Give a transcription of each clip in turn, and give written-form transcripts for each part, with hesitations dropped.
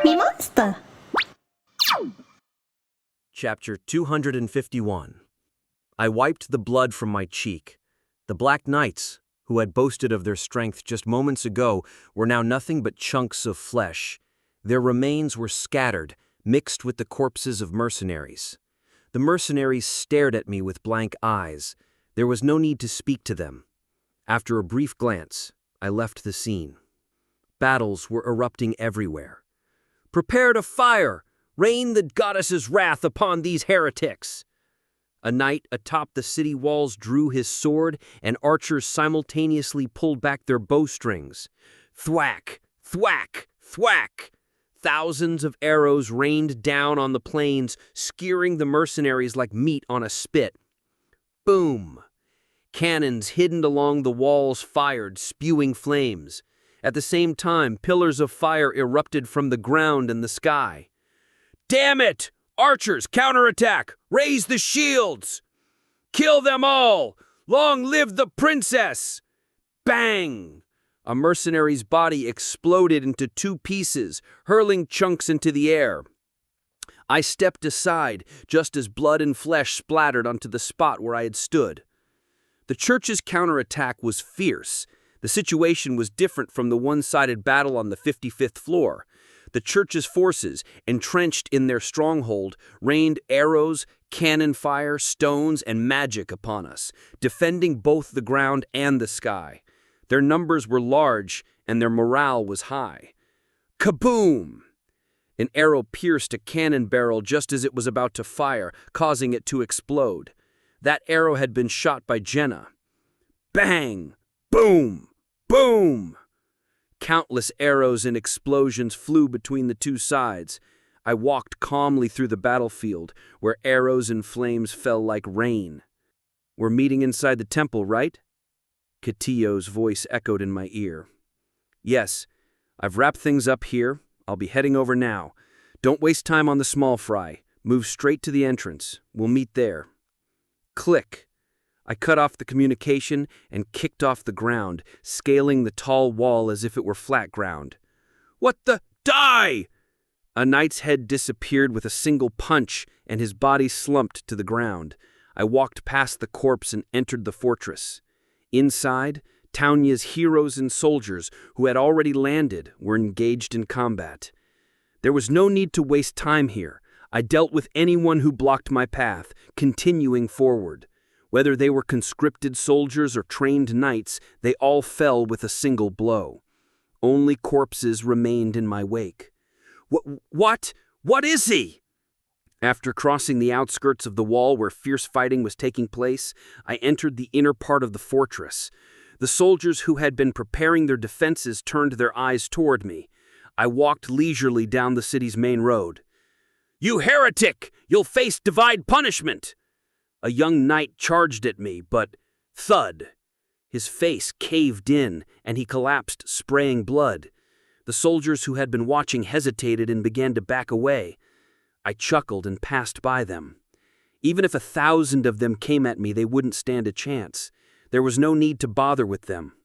MeMonster. Chapter 251. I wiped the blood from my cheek. The Black Knights, who had boasted of their strength just moments ago, were now nothing but chunks of flesh. Their remains were scattered, mixed with the corpses of mercenaries. The mercenaries stared at me with blank eyes. There was no need to speak to them. After a brief glance, I left the scene. Battles were erupting everywhere. "Prepare to fire! Rain the goddess's wrath upon these heretics!" A knight atop the city walls drew his sword, and archers simultaneously pulled back their bowstrings. Thwack! Thwack! Thwack! Thousands of arrows rained down on the plains, skewering the mercenaries like meat on a spit. Boom! Cannons hidden along the walls fired, spewing flames. At the same time, pillars of fire erupted from the ground and the sky. "Damn it! Archers, counterattack! Raise the shields! Kill them all! Long live the princess!" Bang! A mercenary's body exploded into two pieces, hurling chunks into the air. I stepped aside, just as blood and flesh splattered onto the spot where I had stood. The church's counterattack was fierce. The situation was different from the one-sided battle on the 55th floor. The church's forces, entrenched in their stronghold, rained arrows, cannon fire, stones, and magic upon us, defending both the ground and the sky. Their numbers were large, and their morale was high. Kaboom! An arrow pierced a cannon barrel just as it was about to fire, causing it to explode. That arrow had been shot by Jenna. Bang! Boom! Boom! Countless arrows and explosions flew between the two sides. I walked calmly through the battlefield, where arrows and flames fell like rain. "We're meeting inside the temple, right?" Katillo's voice echoed in my ear. "Yes, I've wrapped things up here. I'll be heading over now. Don't waste time on the small fry. Move straight to the entrance. We'll meet there." Click. I cut off the communication and kicked off the ground, scaling the tall wall as if it were flat ground. "What the— Die!" A knight's head disappeared with a single punch, and his body slumped to the ground. I walked past the corpse and entered the fortress. Inside, Taunya's heroes and soldiers, who had already landed, were engaged in combat. There was no need to waste time here. I dealt with anyone who blocked my path, continuing forward. Whether they were conscripted soldiers or trained knights, they all fell with a single blow. Only corpses remained in my wake. What? What is he?" After crossing the outskirts of the wall where fierce fighting was taking place, I entered the inner part of the fortress. The soldiers who had been preparing their defenses turned their eyes toward me. I walked leisurely down the city's main road. "You heretic! You'll face divine punishment!" A young knight charged at me, but thud. His face caved in, and he collapsed, spraying blood. The soldiers who had been watching hesitated and began to back away. I chuckled and passed by them. Even if 1,000 of them came at me, they wouldn't stand a chance. There was no need to bother with them.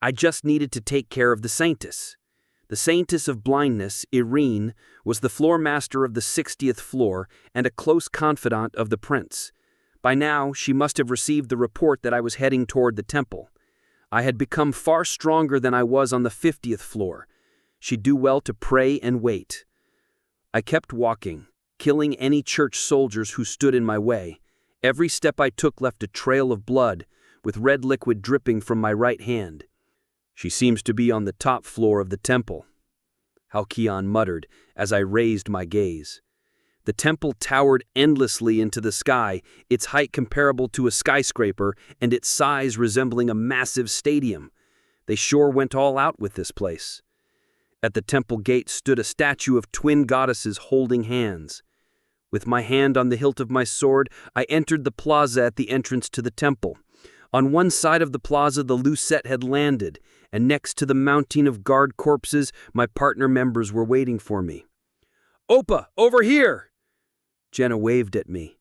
I just needed to take care of the Saintess. The Saintess of Blindness, Irene, was the floor master of the 60th floor and a close confidant of the prince. By now, she must have received the report that I was heading toward the temple. I had become far stronger than I was on the 50th floor. She'd do well to pray and wait. I kept walking, killing any church soldiers who stood in my way. Every step I took left a trail of blood, with red liquid dripping from my right hand. "She seems to be on the top floor of the temple," Halcyon muttered as I raised my gaze. The temple towered endlessly into the sky, its height comparable to a skyscraper and its size resembling a massive stadium. They sure went all out with this place. At the temple gate stood a statue of twin goddesses holding hands. With my hand on the hilt of my sword, I entered the plaza at the entrance to the temple. On one side of the plaza, the Lucette had landed, and next to the mounting of guard corpses, my partner members were waiting for me. "Oppa, over here!" Jenna waved at me.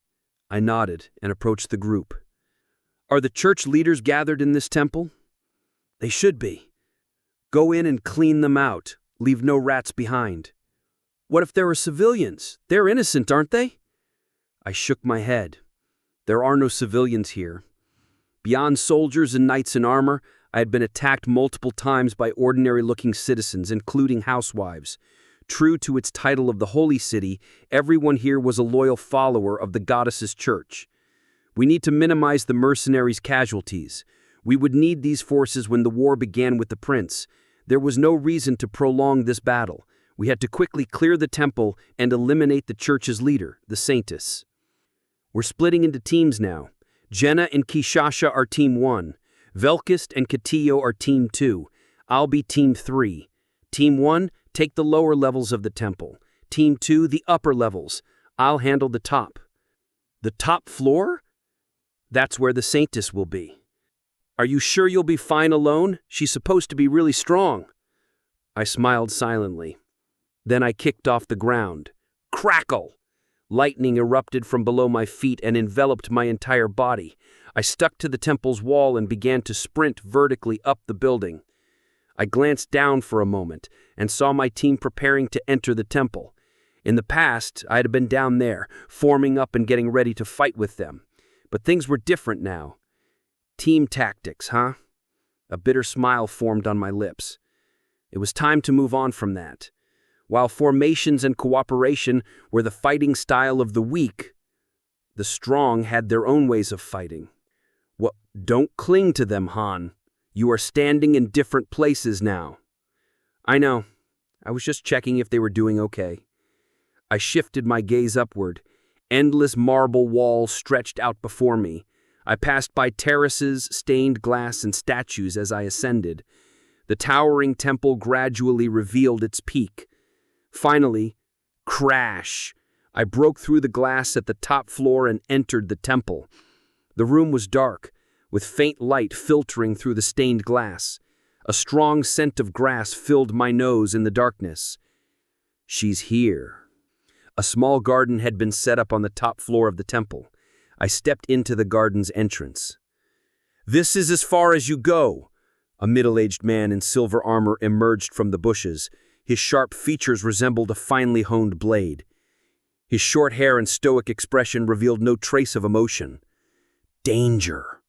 I nodded and approached the group. "Are the church leaders gathered in this temple?" "They should be. Go in and clean them out. Leave no rats behind." What if there are civilians? They're innocent, aren't they? I shook my head. There are no civilians here. Beyond soldiers and knights in armor, I had been attacked multiple times by ordinary-looking citizens, including housewives. True to its title of the Holy City, everyone here was a loyal follower of the goddess's church. We need to minimize the mercenaries' casualties. We would need these forces when the war began with the prince. There was no reason to prolong this battle. We had to quickly clear the temple and eliminate the church's leader, the saintess. We're splitting into teams now. Jenna and Kishasha are Team 1. Velkist and Katillo are Team 2. I'll be Team 3. Team 1, take the lower levels of the temple. Team 2, the upper levels. I'll handle the top. The top floor? That's where the saintess will be. Are you sure you'll be fine alone? She's supposed to be really strong. I smiled silently. Then I kicked off the ground. Crackle! Lightning erupted from below my feet and enveloped my entire body. I stuck to the temple's wall and began to sprint vertically up the building. I glanced down for a moment and saw my team preparing to enter the temple. In the past, I had been down there, forming up and getting ready to fight with them. But things were different now. Team tactics, huh? A bitter smile formed on my lips. It was time to move on from that. While formations and cooperation were the fighting style of the weak, the strong had their own ways of fighting. Well, don't cling to them, Han. You are standing in different places now. I know. I was just checking if they were doing okay. I shifted my gaze upward. Endless marble walls stretched out before me. I passed by terraces, stained glass, and statues as I ascended. The towering temple gradually revealed its peak. Finally, crash! I broke through the glass at the top floor and entered the temple. The room was dark, with faint light filtering through the stained glass. A strong scent of grass filled my nose in the darkness. She's here. A small garden had been set up on the top floor of the temple. I stepped into the garden's entrance. This is as far as you go. A middle-aged man in silver armor emerged from the bushes. His sharp features resembled a finely honed blade. His short hair and stoic expression revealed no trace of emotion. Danger.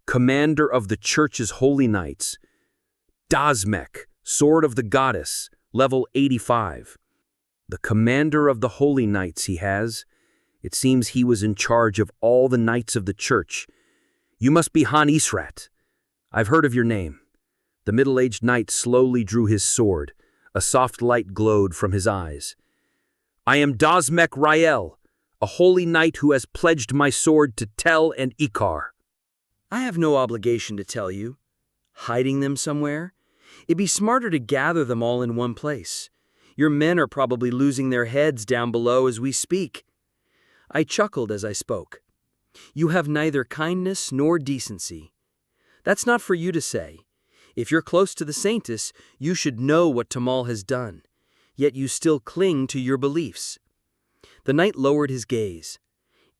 Commander of the church's holy knights. Dazmek, sword of the goddess, level 85. The commander of the holy knights he has. It seems he was in charge of all the knights of the church. You must be Han Israt. I've heard of your name. The middle-aged knight slowly drew his sword. A soft light glowed from his eyes. I am Dazmek Rael, a holy knight who has pledged my sword to Tel and Ikar. I have no obligation to tell you. Hiding them somewhere? It'd be smarter to gather them all in one place. Your men are probably losing their heads down below as we speak. I chuckled as I spoke. You have neither kindness nor decency. That's not for you to say. If you're close to the saintess, you should know what Tamal has done, yet you still cling to your beliefs. The knight lowered his gaze.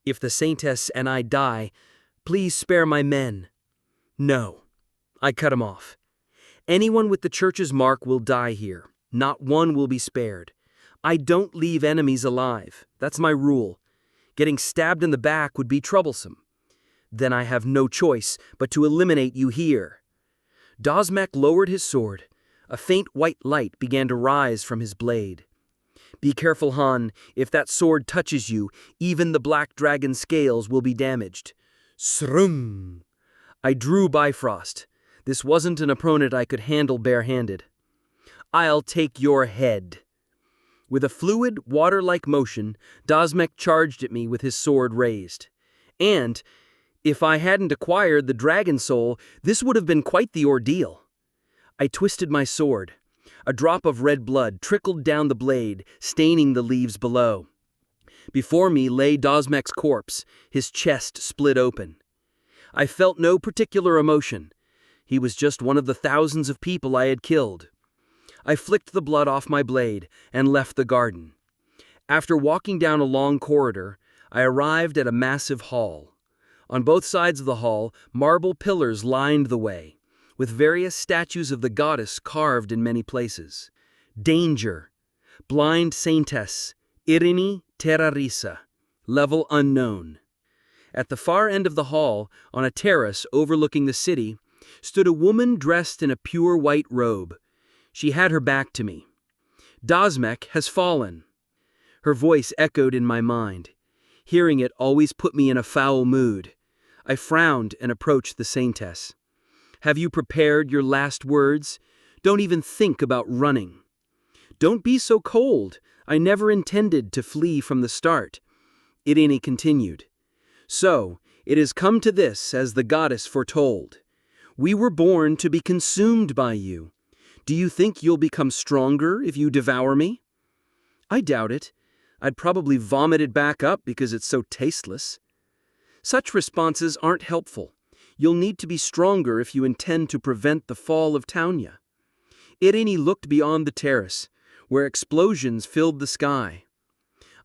If the saintess and I die, please spare my men. No. I cut him off. Anyone with the church's mark will die here. Not one will be spared. I don't leave enemies alive. That's my rule. Getting stabbed in the back would be troublesome. Then I have no choice but to eliminate you here. Dazmek lowered his sword. A faint white light began to rise from his blade. Be careful, Han. If that sword touches you, even the black dragon scales will be damaged. Srum! I drew Bifrost. This wasn't an opponent I could handle barehanded. I'll take your head. With a fluid, water-like motion, Dazmek charged at me with his sword raised. And, if I hadn't acquired the dragon soul, this would have been quite the ordeal. I twisted my sword. A drop of red blood trickled down the blade, staining the leaves below. Before me lay Dazmek's corpse, his chest split open. I felt no particular emotion. He was just one of the thousands of people I had killed. I flicked the blood off my blade and left the garden. After walking down a long corridor, I arrived at a massive hall. On both sides of the hall, marble pillars lined the way, with various statues of the goddess carved in many places. Danger. Blind Saintess, Irini Terrarisa, level unknown. At the far end of the hall, on a terrace overlooking the city, stood a woman dressed in a pure white robe. She had her back to me. Dazmek has fallen. Her voice echoed in my mind. Hearing it always put me in a foul mood. I frowned and approached the Saintess. Have you prepared your last words? Don't even think about running. Don't be so cold. I never intended to flee from the start. Irini continued. So, it has come to this as the goddess foretold. We were born to be consumed by you. Do you think you'll become stronger if you devour me? I doubt it. I'd probably vomit it back up because it's so tasteless. Such responses aren't helpful. You'll need to be stronger if you intend to prevent the fall of Taunia. Irini looked beyond the terrace, where explosions filled the sky.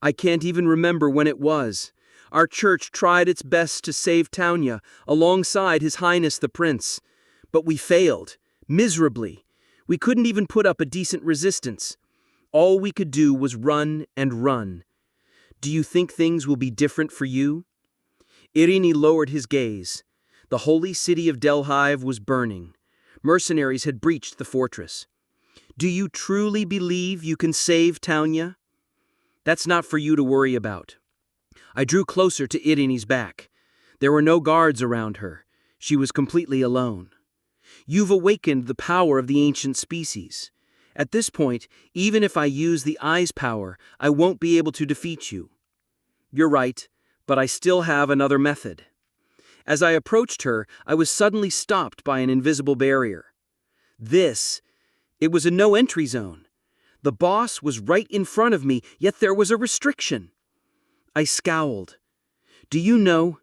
I can't even remember when it was. Our church tried its best to save Taunia alongside His Highness the Prince. But we failed, miserably. We couldn't even put up a decent resistance. All we could do was run and run. Do you think things will be different for you? Irini lowered his gaze. The holy city of Delhive was burning. Mercenaries had breached the fortress. Do you truly believe you can save Taunia? That's not for you to worry about. I drew closer to Irini's back. There were no guards around her. She was completely alone. You've awakened the power of the ancient species. At this point, even if I use the eye's power, I won't be able to defeat you. You're right, but I still have another method. As I approached her, I was suddenly stopped by an invisible barrier. It was a no-entry zone. The boss was right in front of me, yet there was a restriction. I scowled. Do you know,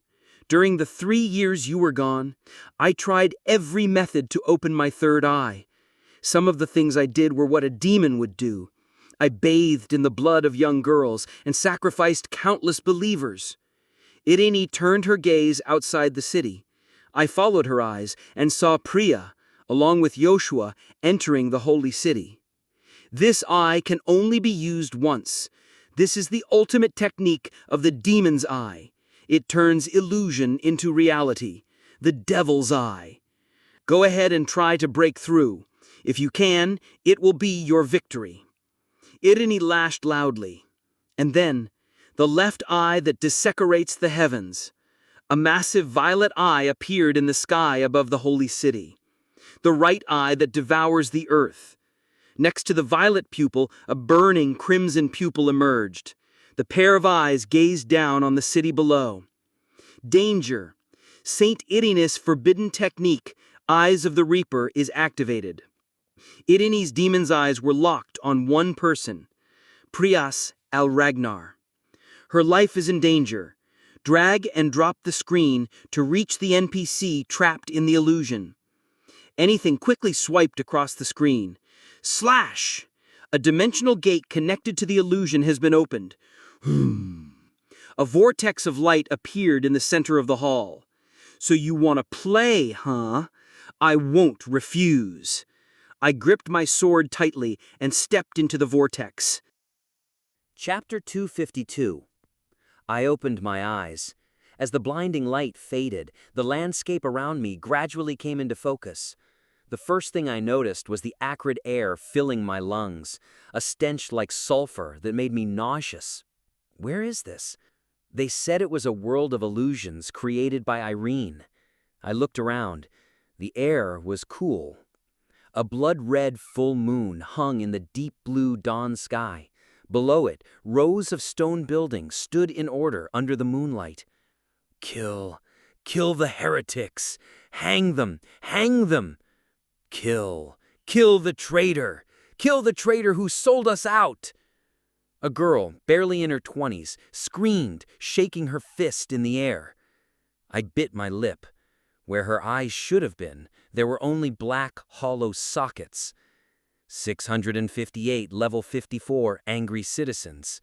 during the 3 years you were gone, I tried every method to open my third eye. Some of the things I did were what a demon would do. I bathed in the blood of young girls and sacrificed countless believers. Irini turned her gaze outside the city. I followed her eyes and saw Priya, along with Yoshua, entering the holy city. This eye can only be used once. This is the ultimate technique of the demon's eye. It turns illusion into reality. The devil's eye. Go ahead and try to break through. If you can, it will be your victory. Irini lashed loudly. And then, the left eye that desecrates the heavens. A massive violet eye appeared in the sky above the holy city. The right eye that devours the earth. Next to the violet pupil, a burning crimson pupil emerged. The pair of eyes gazed down on the city below. Danger. Saint Irini's forbidden technique, Eyes of the Reaper, is activated. Irini's demon's eyes were locked on one person, Prias al-Ragnar. Her life is in danger. Drag and drop the screen to reach the NPC trapped in the illusion. Anything quickly swiped across the screen. Slash! A dimensional gate connected to the illusion has been opened. A vortex of light appeared in the center of the hall. So you want to play, huh? I won't refuse. I gripped my sword tightly and stepped into the vortex. Chapter 252. I opened my eyes. As the blinding light faded, the landscape around me gradually came into focus. The first thing I noticed was the acrid air filling my lungs, a stench like sulfur that made me nauseous. Where is this? They said it was a world of illusions created by Irene. I looked around. The air was cool. A blood-red full moon hung in the deep blue dawn sky. Below it, rows of stone buildings stood in order under the moonlight. Kill the heretics! Hang them! Hang them! Kill the traitor! Kill the traitor who sold us out! A girl, barely in her 20s, screamed, shaking her fist in the air. I bit my lip. Where her eyes should have been, there were only black, hollow sockets. 658, level 54, angry citizens.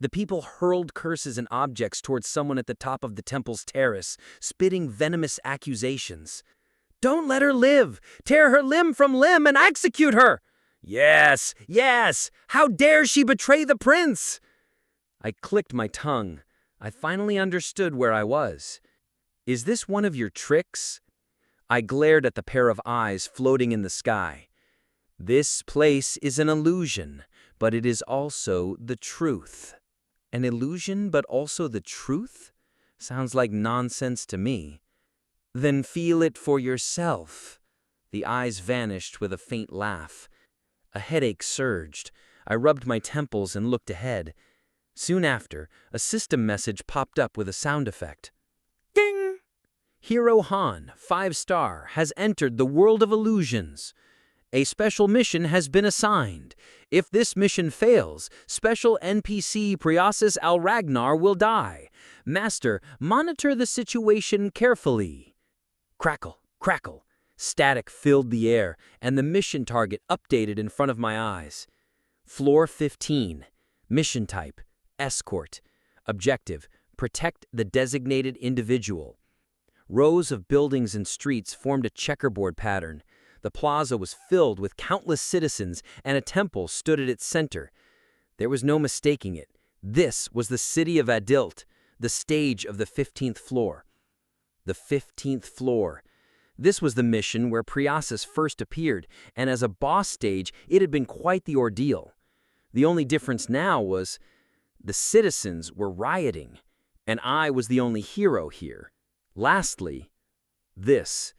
The people hurled curses and objects towards someone at the top of the temple's terrace, spitting venomous accusations. Don't let her live! Tear her limb from limb and execute her! Yes, yes! How dare she betray the prince? I clicked my tongue. I finally understood where I was. Is this one of your tricks? I glared at the pair of eyes floating in the sky. This place is an illusion, but it is also the truth. An illusion, but also the truth? Sounds like nonsense to me. Then feel it for yourself. The eyes vanished with a faint laugh. A headache surged. I rubbed my temples and looked ahead. Soon after, a system message popped up with a sound effect. Ding! Hero Han, 5-star, has entered the world of illusions. A special mission has been assigned. If this mission fails, special NPC Priasis Al Ragnar will die. Master, monitor the situation carefully. Crackle, crackle. Static filled the air, and the mission target updated in front of my eyes. Floor 15. Mission type, escort. Objective, protect the designated individual. Rows of buildings and streets formed a checkerboard pattern. The plaza was filled with countless citizens, and a temple stood at its center. There was no mistaking it. This was the city of Adilt, the stage of the 15th floor. The 15th floor. This was the mission where Priasis first appeared, and as a boss stage, it had been quite the ordeal. The only difference now was the citizens were rioting, and I was the only hero here. Lastly, this.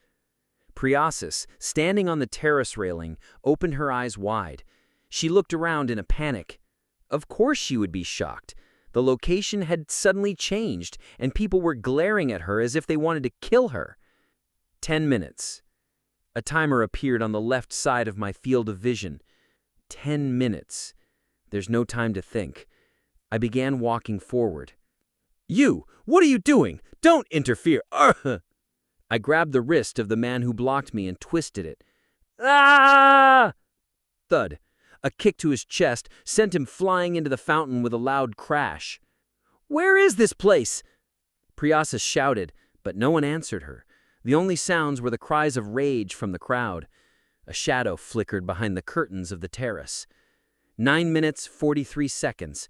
Priasis, standing on the terrace railing, opened her eyes wide. She looked around in a panic. Of course she would be shocked. The location had suddenly changed, and people were glaring at her as if they wanted to kill her. 10 minutes. A timer appeared on the left side of my field of vision. 10 minutes. There's no time to think. I began walking forward. You! What are you doing? Don't interfere! I grabbed the wrist of the man who blocked me and twisted it. Ah! Thud. A kick to his chest sent him flying into the fountain with a loud crash. Where is this place? Priasis shouted, but no one answered her. The only sounds were the cries of rage from the crowd. A shadow flickered behind the curtains of the terrace. 9 minutes, 43 seconds.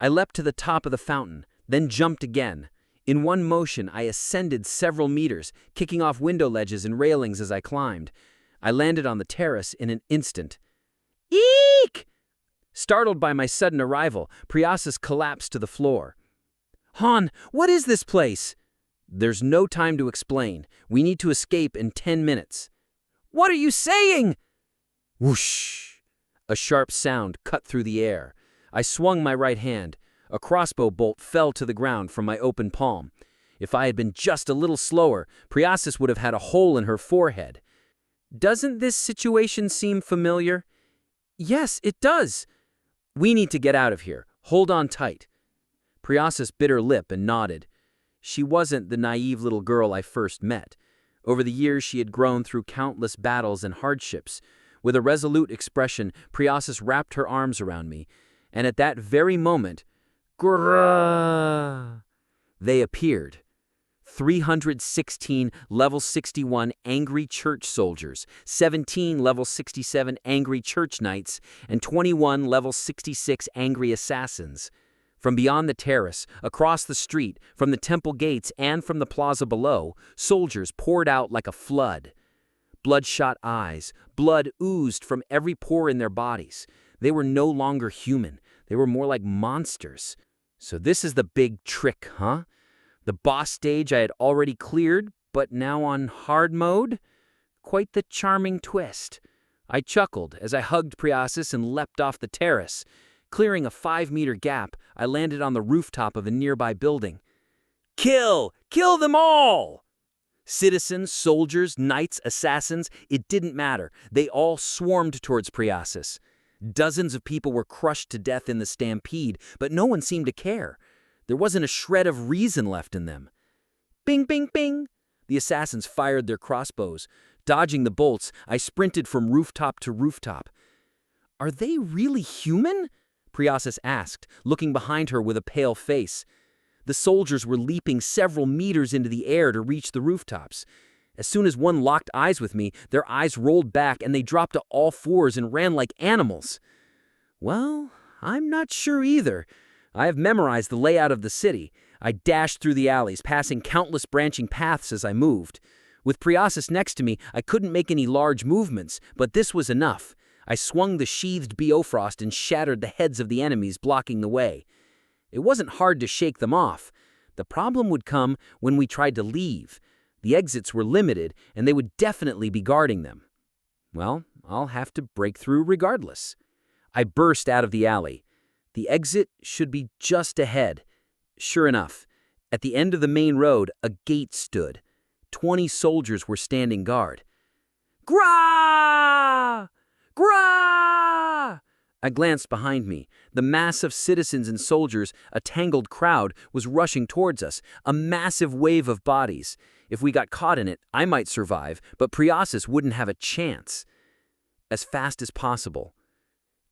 I leapt to the top of the fountain, then jumped again. In one motion, I ascended several meters, kicking off window ledges and railings as I climbed. I landed on the terrace in an instant. Eek! Startled by my sudden arrival, Priasis collapsed to the floor. Han, what is this place? There's no time to explain. We need to escape in 10 minutes. What are you saying? Whoosh! A sharp sound cut through the air. I swung my right hand. A crossbow bolt fell to the ground from my open palm. If I had been just a little slower, Priasis would have had a hole in her forehead. Doesn't this situation seem familiar? Yes, it does. We need to get out of here. Hold on tight. Priasis bit her lip and nodded. She wasn't the naive little girl I first met. Over the years, she had grown through countless battles and hardships. With a resolute expression, Priasis wrapped her arms around me, and at that very moment, grrrr, they appeared. 316 level 61 angry church soldiers, 17 level 67 angry church knights, and 21 level 66 angry assassins. From beyond the terrace, across the street, from the temple gates, and from the plaza below, soldiers poured out like a flood. Bloodshot eyes, blood oozed from every pore in their bodies. They were no longer human. They were more like monsters. So this is the big trick, huh? The boss stage I had already cleared, but now on hard mode? Quite the charming twist. I chuckled as I hugged Priasis and leapt off the terrace. Clearing a 5-meter gap, I landed on the rooftop of a nearby building. Kill! Kill them all! Citizens, soldiers, knights, assassins, it didn't matter. They all swarmed towards Priasis. Dozens of people were crushed to death in the stampede, but no one seemed to care. There wasn't a shred of reason left in them. Bing, bing, bing! The assassins fired their crossbows. Dodging the bolts, I sprinted from rooftop to rooftop. Are they really human? Priasis asked, looking behind her with a pale face. The soldiers were leaping several meters into the air to reach the rooftops. As soon as one locked eyes with me, their eyes rolled back and they dropped to all fours and ran like animals. Well, I'm not sure either. I have memorized the layout of the city. I dashed through the alleys, passing countless branching paths as I moved. With Priasis next to me, I couldn't make any large movements, but this was enough. I swung the sheathed Bifrost and shattered the heads of the enemies blocking the way. It wasn't hard to shake them off. The problem would come when we tried to leave. The exits were limited, and they would definitely be guarding them. Well, I'll have to break through regardless. I burst out of the alley. The exit should be just ahead. Sure enough, at the end of the main road, a gate stood. 20 soldiers were standing guard. Gra! Gra! I glanced behind me. The mass of citizens and soldiers, a tangled crowd, was rushing towards us, a massive wave of bodies. If we got caught in it, I might survive, but Priasis wouldn't have a chance. As fast as possible.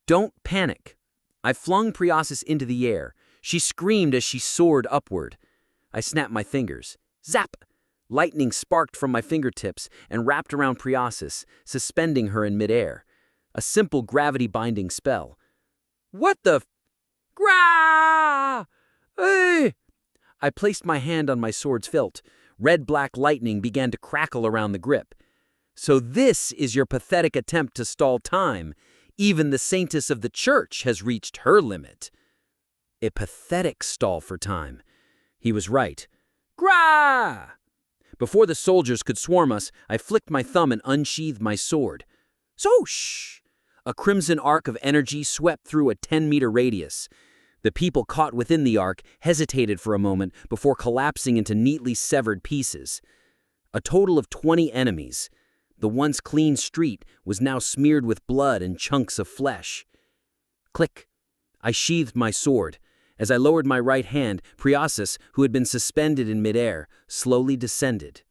Don't panic. I flung Priasis into the air. She screamed as she soared upward. I snapped my fingers. Zap! Lightning sparked from my fingertips and wrapped around Priasis, suspending her in midair. A simple gravity-binding spell. What the Gra! Hey! I placed my hand on my sword's hilt. Red-black lightning began to crackle around the grip. So this is your pathetic attempt to stall time. Even the saintess of the church has reached her limit. A pathetic stall for time. He was right. Gra! Before the soldiers could swarm us, I flicked my thumb and unsheathed my sword. Swoosh! A crimson arc of energy swept through a 10-meter radius. The people caught within the arc hesitated for a moment before collapsing into neatly severed pieces. A total of 20 enemies. The once clean street was now smeared with blood and chunks of flesh. Click! I sheathed my sword. As I lowered my right hand, Priasis, who had been suspended in midair, slowly descended.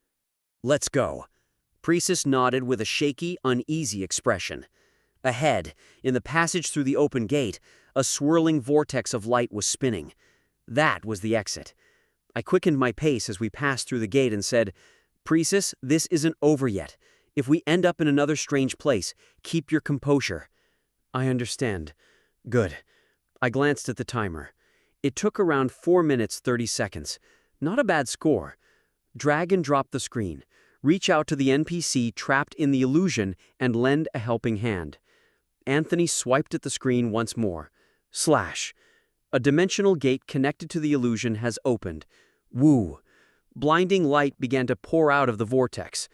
Let's go. Priasis nodded with a shaky, uneasy expression. Ahead, in the passage through the open gate, a swirling vortex of light was spinning. That was the exit. I quickened my pace as we passed through the gate and said, Priasis, this isn't over yet. If we end up in another strange place, keep your composure. I understand. Good. I glanced at the timer. It took around 4 minutes 30 seconds. Not a bad score. Drag and drop the screen. Reach out to the NPC trapped in the illusion and lend a helping hand. Anthony swiped at the screen once more. Slash. A dimensional gate connected to the illusion has opened. Woo. Blinding light began to pour out of the vortex.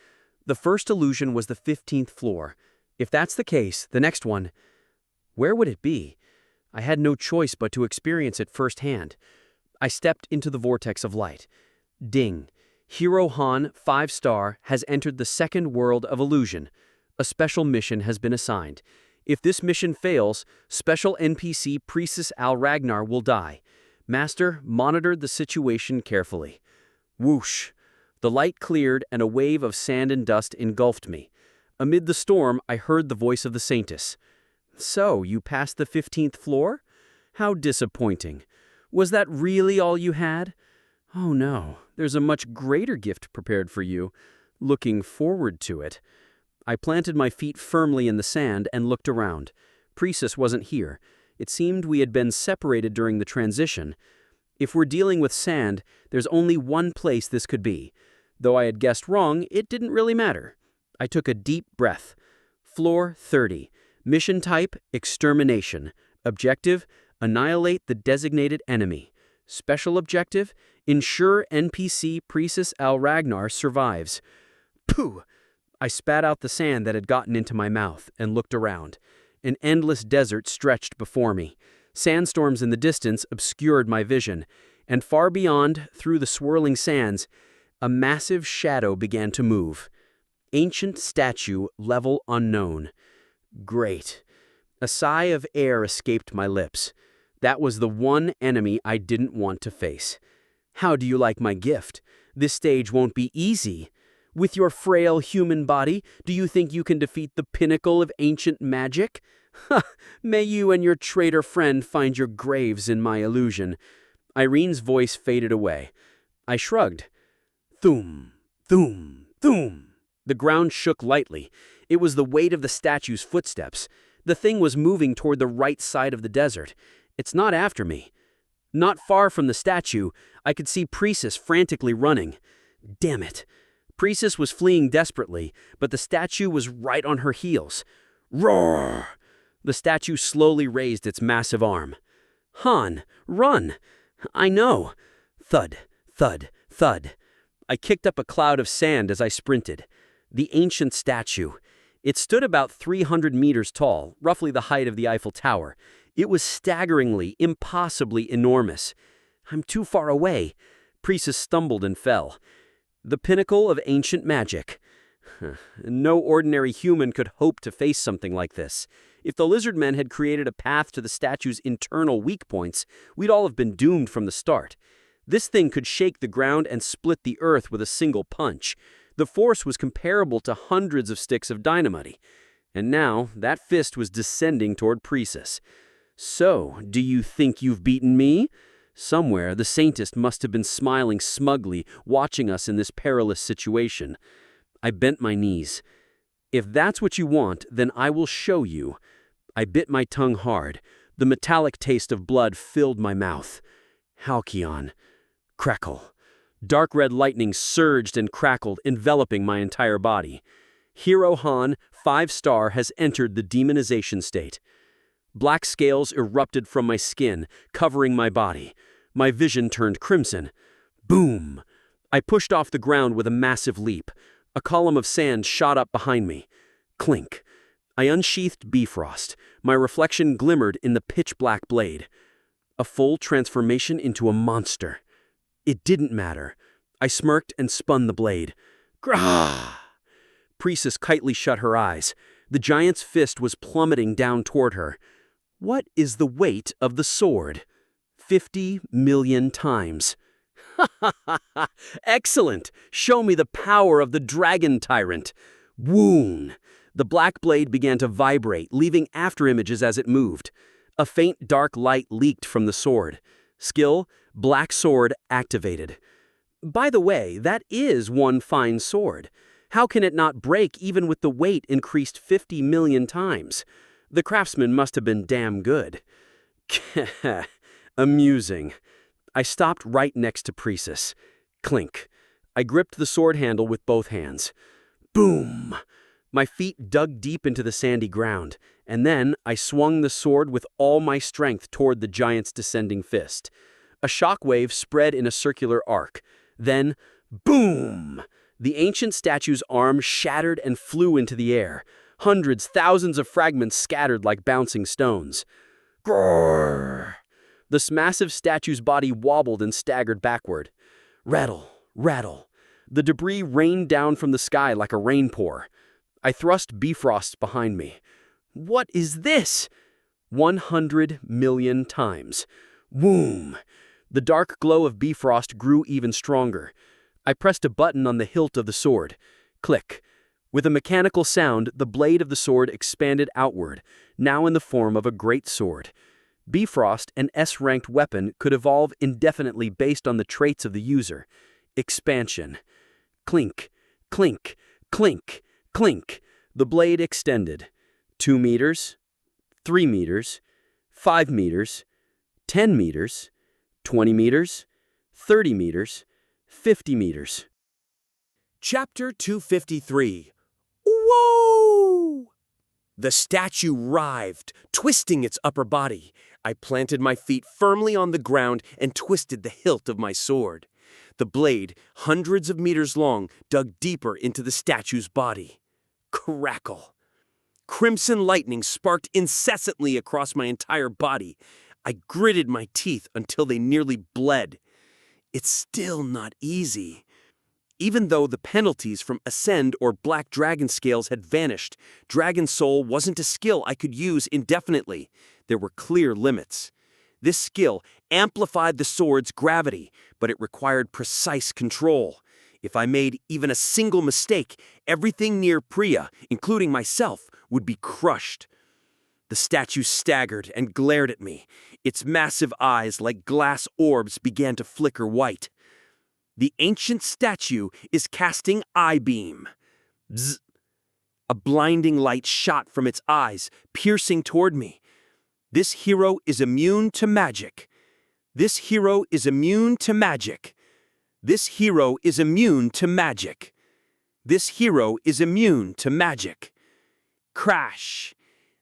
The first illusion was the 15th floor. If that's the case, the next one... Where would it be? I had no choice but to experience it firsthand. I stepped into the vortex of light. Ding. Hero Han, 5-star, has entered the second world of illusion. A special mission has been assigned. If this mission fails, special NPC Priestess Al Ragnar will die. Master monitored the situation carefully. Whoosh. The light cleared and a wave of sand and dust engulfed me. Amid the storm, I heard the voice of the Saintess. So, you passed the 15th floor? How disappointing. Was that really all you had? Oh no, there's a much greater gift prepared for you. Looking forward to it. I planted my feet firmly in the sand and looked around. Priestess wasn't here. It seemed we had been separated during the transition. If we're dealing with sand, there's only one place this could be. Though I had guessed wrong, it didn't really matter. I took a deep breath. Floor 30. Mission type, extermination. Objective, annihilate the designated enemy. Special objective, ensure NPC Priestess Al Ragnar survives. Pooh! I spat out the sand that had gotten into my mouth and looked around. An endless desert stretched before me. Sandstorms in the distance obscured my vision, and far beyond, through the swirling sands, a massive shadow began to move. Ancient statue, level unknown. Great. A sigh of air escaped my lips. That was the one enemy I didn't want to face. How do you like my gift? This stage won't be easy. With your frail human body, do you think you can defeat the pinnacle of ancient magic? Ha! May you and your traitor friend find your graves in my illusion. Irene's voice faded away. I shrugged. Thum, thum, thum. The ground shook lightly. It was the weight of the statue's footsteps. The thing was moving toward the right side of the desert. It's not after me. Not far from the statue, I could see Priestess frantically running. Damn it. Priestess was fleeing desperately, but the statue was right on her heels. Roar! The statue slowly raised its massive arm. Han, run! I know. Thud, thud, thud. I kicked up a cloud of sand as I sprinted. The ancient statue. It stood about 300 meters tall, roughly the height of the Eiffel Tower. It was staggeringly, impossibly enormous. I'm too far away. Priestess stumbled and fell. The pinnacle of ancient magic. No ordinary human could hope to face something like this. If the lizard men had created a path to the statue's internal weak points, we'd all have been doomed from the start. This thing could shake the ground and split the earth with a single punch. The force was comparable to hundreds of sticks of dynamite. And now, that fist was descending toward Priestess. So, do you think you've beaten me? Somewhere, the Saintess must have been smiling smugly, watching us in this perilous situation. I bent my knees. If that's what you want, then I will show you. I bit my tongue hard. The metallic taste of blood filled my mouth. Halcyon. Crackle. Dark red lightning surged and crackled, enveloping my entire body. Hero Han, 5-star, has entered the demonization state. Black scales erupted from my skin, covering my body. My vision turned crimson. Boom! I pushed off the ground with a massive leap. A column of sand shot up behind me. Clink. I unsheathed Bifrost. My reflection glimmered in the pitch-black blade. A full transformation into a monster. It didn't matter. I smirked and spun the blade. Grah! Priestess kitely shut her eyes. The giant's fist was plummeting down toward her. What is the weight of the sword? 50 million times. Ha ha ha ha! Excellent! Show me the power of the dragon tyrant. Woon! The black blade began to vibrate, leaving afterimages as it moved. A faint dark light leaked from the sword. Skill, black sword activated. By the way, that is one fine sword. How can it not break even with the weight increased 50 million times? The craftsman must have been damn good. Amusing. I stopped right next to Priestess. Clink. I gripped the sword handle with both hands. Boom! My feet dug deep into the sandy ground, and then I swung the sword with all my strength toward the giant's descending fist. A shockwave spread in a circular arc. Then, boom! The ancient statue's arm shattered and flew into the air. Hundreds, thousands of fragments scattered like bouncing stones. Grrr! The massive statue's body wobbled and staggered backward. Rattle, rattle. The debris rained down from the sky like a rainpour. I thrust Bifrost behind me. What is this? 100 million times. Woom! The dark glow of Bifrost grew even stronger. I pressed a button on the hilt of the sword. Click. With a mechanical sound, the blade of the sword expanded outward, now in the form of a great sword. Bifrost, an S-ranked weapon, could evolve indefinitely based on the traits of the user. Expansion. Clink, clink, clink, clink. The blade extended. 2 meters, 3 meters, 5 meters, 10 meters, 20 meters, 30 meters, 50 meters. Chapter 253. Whoa! The statue writhed, twisting its upper body. I planted my feet firmly on the ground and twisted the hilt of my sword. The blade, hundreds of meters long, dug deeper into the statue's body. Crackle. Crimson lightning sparked incessantly across my entire body. I gritted my teeth until they nearly bled. It's still not easy. Even though the penalties from Ascend or Black Dragon scales had vanished, Dragon Soul wasn't a skill I could use indefinitely. There were clear limits. This skill amplified the sword's gravity, but it required precise control. If I made even a single mistake, everything near Priya, including myself, would be crushed. The statue staggered and glared at me. Its massive eyes, like glass orbs, began to flicker white. The ancient statue is casting Eye Beam. Bzz. A blinding light shot from its eyes, piercing toward me. This hero is immune to magic. This hero is immune to magic. This hero is immune to magic. This hero is immune to magic. Crash!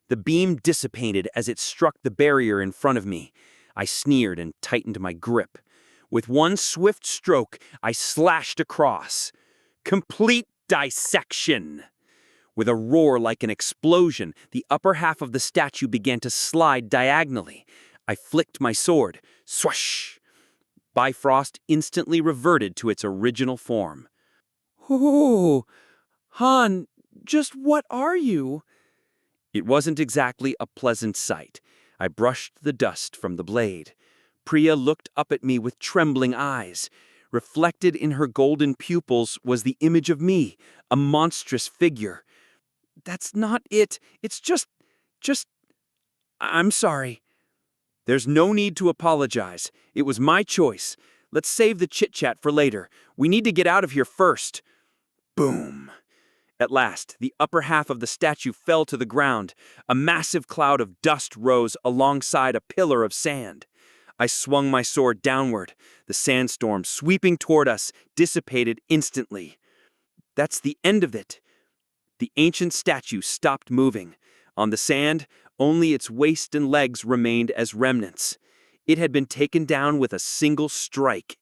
The beam dissipated as it struck the barrier in front of me. I sneered and tightened my grip. With one swift stroke, I slashed across. Complete dissection! With a roar like an explosion, the upper half of the statue began to slide diagonally. I flicked my sword. Swash! Bifrost instantly reverted to its original form. "Oh, Han, just what are you?" It wasn't exactly a pleasant sight. I brushed the dust from the blade. Priya looked up at me with trembling eyes. Reflected in her golden pupils was the image of me, a monstrous figure. "That's not it. It's just... I'm sorry." "There's no need to apologize. It was my choice. Let's save the chit-chat for later. We need to get out of here first." Boom! At last, the upper half of the statue fell to the ground. A massive cloud of dust rose alongside a pillar of sand. I swung my sword downward. The sandstorm, sweeping toward us, dissipated instantly. That's the end of it. The ancient statue stopped moving. On the sand, only its waist and legs remained as remnants. It had been taken down with a single strike.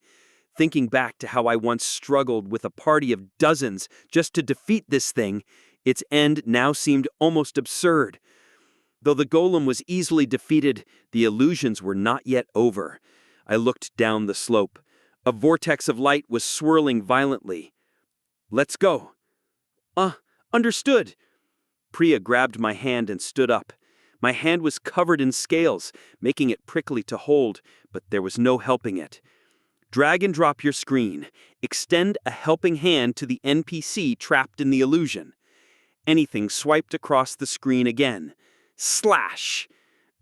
Thinking back to how I once struggled with a party of dozens just to defeat this thing, its end now seemed almost absurd. Though the golem was easily defeated, the illusions were not yet over. I looked down the slope. A vortex of light was swirling violently. "Let's go." Understood." Priya grabbed my hand and stood up. My hand was covered in scales, making it prickly to hold, but there was no helping it. Drag and drop your screen. Extend a helping hand to the NPC trapped in the illusion. Anything swiped across the screen again. Slash!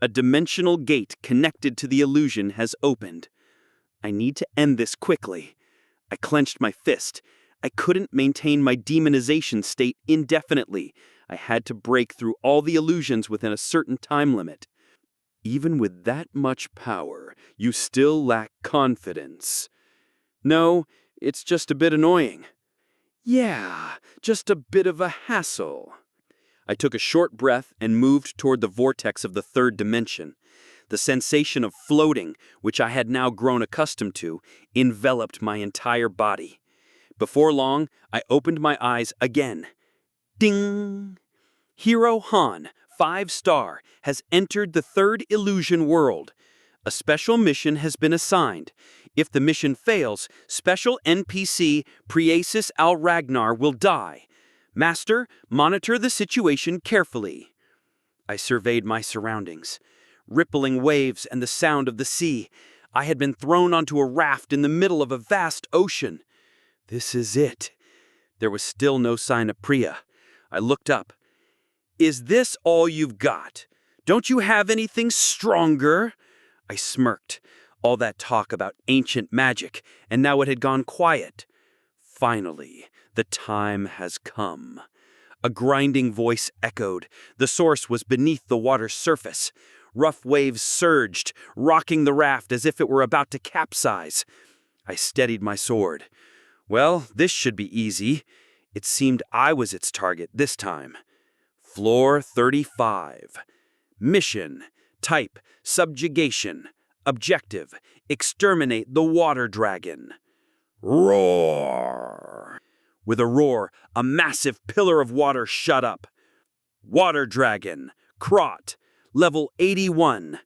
A dimensional gate connected to the illusion has opened. I need to end this quickly. I clenched my fist. I couldn't maintain my demonization state indefinitely. I had to break through all the illusions within a certain time limit. Even with that much power, you still lack confidence. No, it's just a bit annoying. Yeah, just a bit of a hassle. I took a short breath and moved toward the vortex of the third dimension. The sensation of floating, which I had now grown accustomed to, enveloped my entire body. Before long, I opened my eyes again. Ding! Hero Han, 5-star, has entered the third illusion world. A special mission has been assigned. If the mission fails, special NPC Priasis Al Ragnar will die. Master, monitor the situation carefully. I surveyed my surroundings. Rippling waves and the sound of the sea. I had been thrown onto a raft in the middle of a vast ocean. This is it. There was still no sign of Priya. I looked up. "Is this all you've got? Don't you have anything stronger?" I smirked. All that talk about ancient magic, and now it had gone quiet. Finally, the time has come. A grinding voice echoed. The source was beneath the water's surface. Rough waves surged, rocking the raft as if it were about to capsize. I steadied my sword. Well, this should be easy. It seemed I was its target this time. Floor 35. Mission. Type: subjugation. Objective: exterminate the water dragon. Roar! With a roar, a massive pillar of water shot up. Water dragon. Krot. Level 81.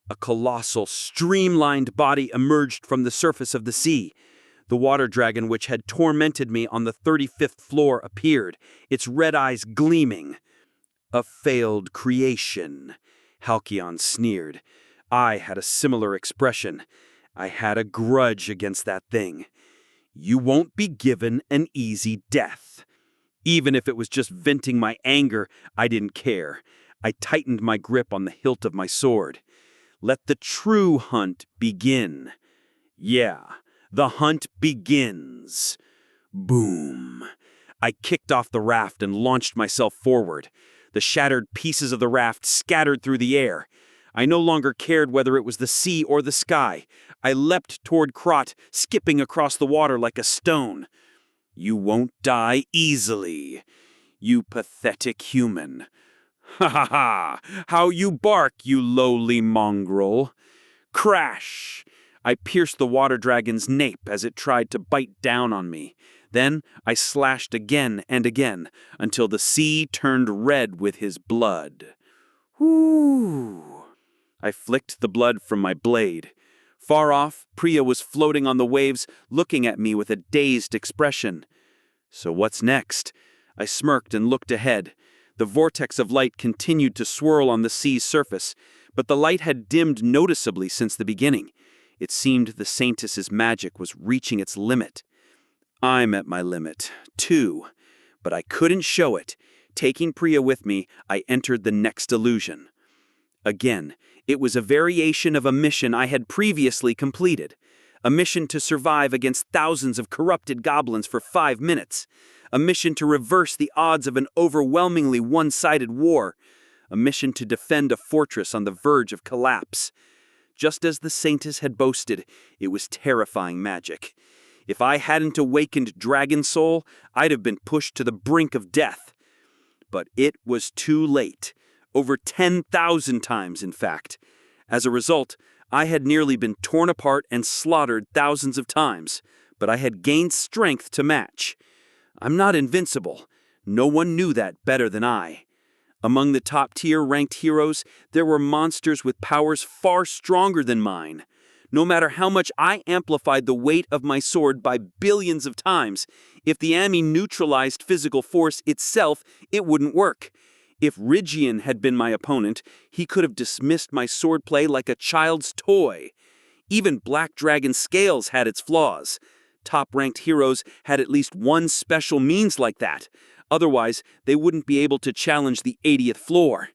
A colossal, streamlined body emerged from the surface of the sea. The water dragon which had tormented me on the 35th floor appeared, its red eyes gleaming. A failed creation, Halcyon sneered. I had a similar expression. I had a grudge against that thing. You won't be given an easy death. Even if it was just venting my anger, I didn't care. I tightened my grip on the hilt of my sword. Let the true hunt begin. Yeah. The hunt begins. Boom. I kicked off the raft and launched myself forward. The shattered pieces of the raft scattered through the air. I no longer cared whether it was the sea or the sky. I leapt toward Krot, skipping across the water like a stone. "You won't die easily, you pathetic human. Ha ha ha! How you bark, you lowly mongrel!" Crash! I pierced the water dragon's nape as it tried to bite down on me. Then I slashed again and again until the sea turned red with his blood. Whoo! I flicked the blood from my blade. Far off, Priya was floating on the waves, looking at me with a dazed expression. So what's next? I smirked and looked ahead. The vortex of light continued to swirl on the sea's surface, but the light had dimmed noticeably since the beginning. It seemed the Saintess's magic was reaching its limit. I'm at my limit, too, but I couldn't show it. Taking Priya with me, I entered the next illusion. Again, it was a variation of a mission I had previously completed. A mission to survive against thousands of corrupted goblins for 5 minutes. A mission to reverse the odds of an overwhelmingly one-sided war. A mission to defend a fortress on the verge of collapse. Just as the Saintess had boasted, it was terrifying magic. If I hadn't awakened Dragon Soul, I'd have been pushed to the brink of death. But it was too late. Over 10,000 times, in fact. As a result, I had nearly been torn apart and slaughtered thousands of times, but I had gained strength to match. I'm not invincible. No one knew that better than I. Among the top-tier ranked heroes, there were monsters with powers far stronger than mine. No matter how much I amplified the weight of my sword by billions of times, if the Ami neutralized physical force itself, it wouldn't work. If Rygian had been my opponent, he could have dismissed my swordplay like a child's toy. Even Black Dragon Scales had its flaws. Top-ranked heroes had at least one special means like that. Otherwise, they wouldn't be able to challenge the 80th floor.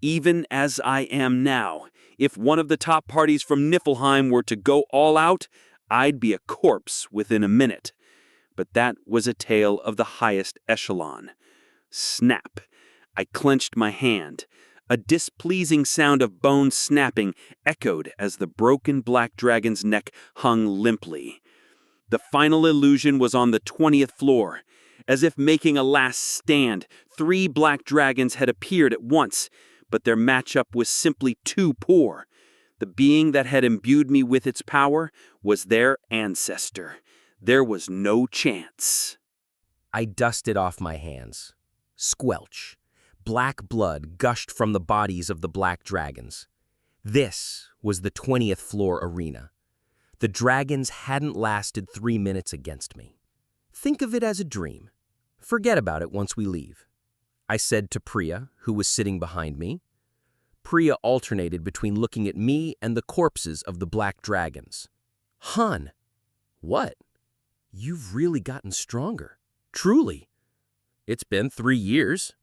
Even as I am now, if one of the top parties from Niflheim were to go all out, I'd be a corpse within a minute. But that was a tale of the highest echelon. Snap! I clenched my hand. A displeasing sound of bone snapping echoed as the broken black dragon's neck hung limply. The final illusion was on the 20th floor. As if making a last stand, 3 black dragons had appeared at once, but their matchup was simply too poor. The being that had imbued me with its power was their ancestor. There was no chance. I dusted off my hands. Squelch. Black blood gushed from the bodies of the black dragons. This was the 20th floor arena. The dragons hadn't lasted 3 minutes against me. Think of it as a dream. Forget about it once we leave, I said to Priya, who was sitting behind me. Priya alternated between looking at me and the corpses of the black dragons. Han, what? You've really gotten stronger. Truly. It's been 3 years.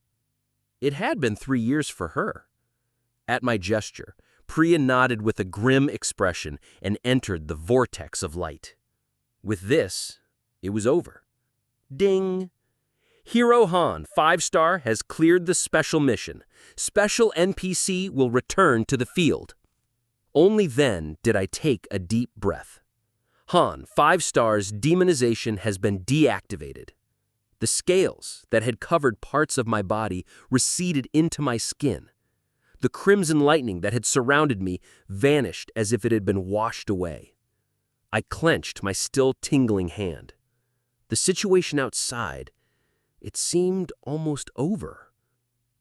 It had been 3 years for her. At my gesture, Priya nodded with a grim expression and entered the vortex of light. With this, it was over. Ding! Hero Han, 5-star, has cleared the special mission. Special NPC will return to the field. Only then did I take a deep breath. Han, 5 stars, demonization has been deactivated. The scales that had covered parts of my body receded into my skin. The crimson lightning that had surrounded me vanished as if it had been washed away. I clenched my still tingling hand. The situation outside, it seemed almost over.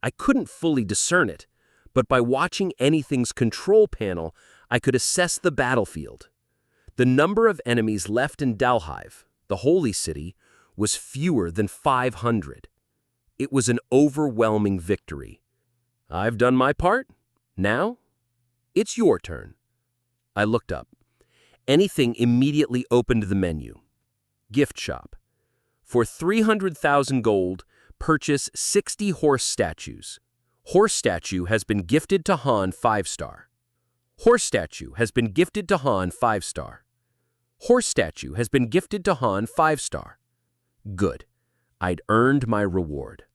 I couldn't fully discern it, but by watching anything's control panel, I could assess the battlefield. The number of enemies left in Dalhive, the holy city, was fewer than 500. It was an overwhelming victory. I've done my part. Now, it's your turn. I looked up. Anything immediately opened the menu. Gift shop. For 300,000 gold, purchase 60 horse statues. Horse statue has been gifted to Han, 5-star. Horse statue has been gifted to Han, 5-star. Horse statue has been gifted to Han, 5-star. Good. I'd earned my reward.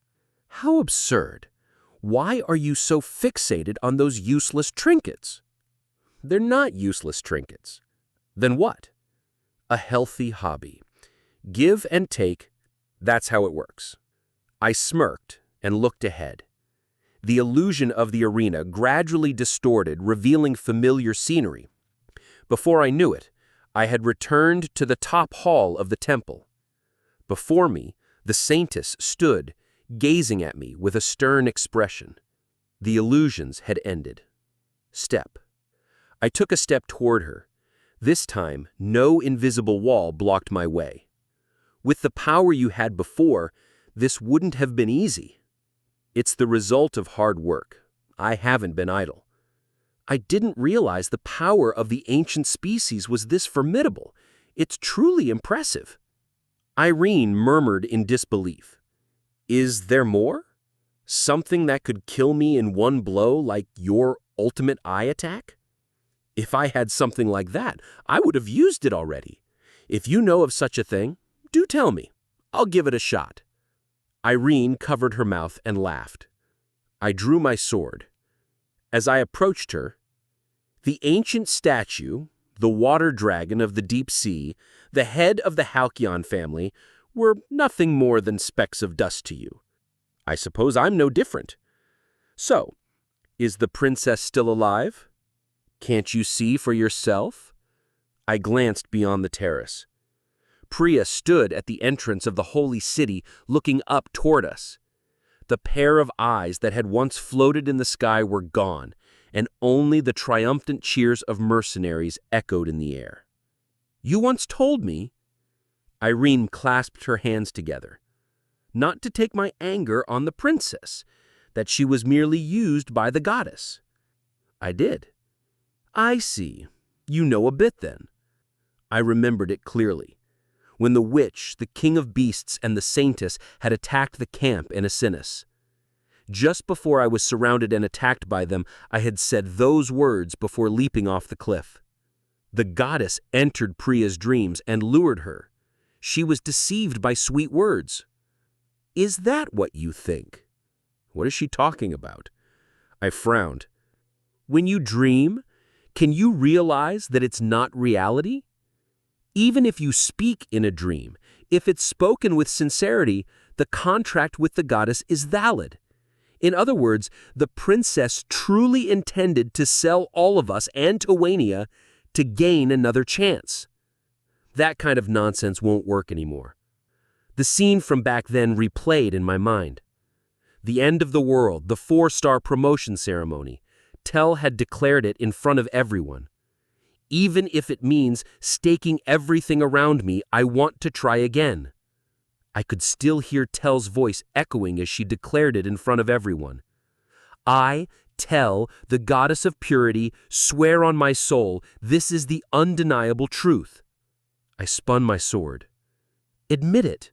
How absurd. Why are you so fixated on those useless trinkets? They're not useless trinkets. Then what? A healthy hobby. Give and take, that's how it works. I smirked and looked ahead. The illusion of the arena gradually distorted, revealing familiar scenery. Before I knew it, I had returned to the top hall of the temple. Before me, the saintess stood, gazing at me with a stern expression. The illusions had ended. Step. I took a step toward her. This time, no invisible wall blocked my way. With the power you had before, this wouldn't have been easy. It's the result of hard work. I haven't been idle. I didn't realize the power of the ancient species was this formidable. It's truly impressive. Irene murmured in disbelief. Is there more? Something that could kill me in one blow like your ultimate eye attack? If I had something like that, I would have used it already. If you know of such a thing, do tell me. I'll give it a shot. Irene covered her mouth and laughed. I drew my sword. As I approached her, the ancient statue, the water dragon of the deep sea, the head of the Halcyon family, were nothing more than specks of dust to you. I suppose I'm no different. So, is the princess still alive? Can't you see for yourself? I glanced beyond the terrace. Priya stood at the entrance of the holy city, looking up toward us. The pair of eyes that had once floated in the sky were gone, and only the triumphant cheers of mercenaries echoed in the air. You once told me... Irene clasped her hands together. Not to take my anger on the princess, that she was merely used by the goddess. I did. I see. You know a bit then. I remembered it clearly. When the witch, the king of beasts, and the saintess had attacked the camp in Asinus. Just before I was surrounded and attacked by them, I had said those words before leaping off the cliff. The goddess entered Priya's dreams and lured her. She was deceived by sweet words. Is that what you think? What is she talking about? I frowned. When you dream, can you realize that it's not reality? Even if you speak in a dream, if it's spoken with sincerity, the contract with the goddess is valid. In other words, the princess truly intended to sell all of us and Tawania to gain another chance. That kind of nonsense won't work anymore. The scene from back then replayed in my mind. The end of the world, the 4-star promotion ceremony. Tell had declared it in front of everyone. Even if it means staking everything around me, I want to try again. I could still hear Tell's voice echoing as she declared it in front of everyone. I, Tell, the goddess of purity, swear on my soul, this is the undeniable truth. I spun my sword. Admit it.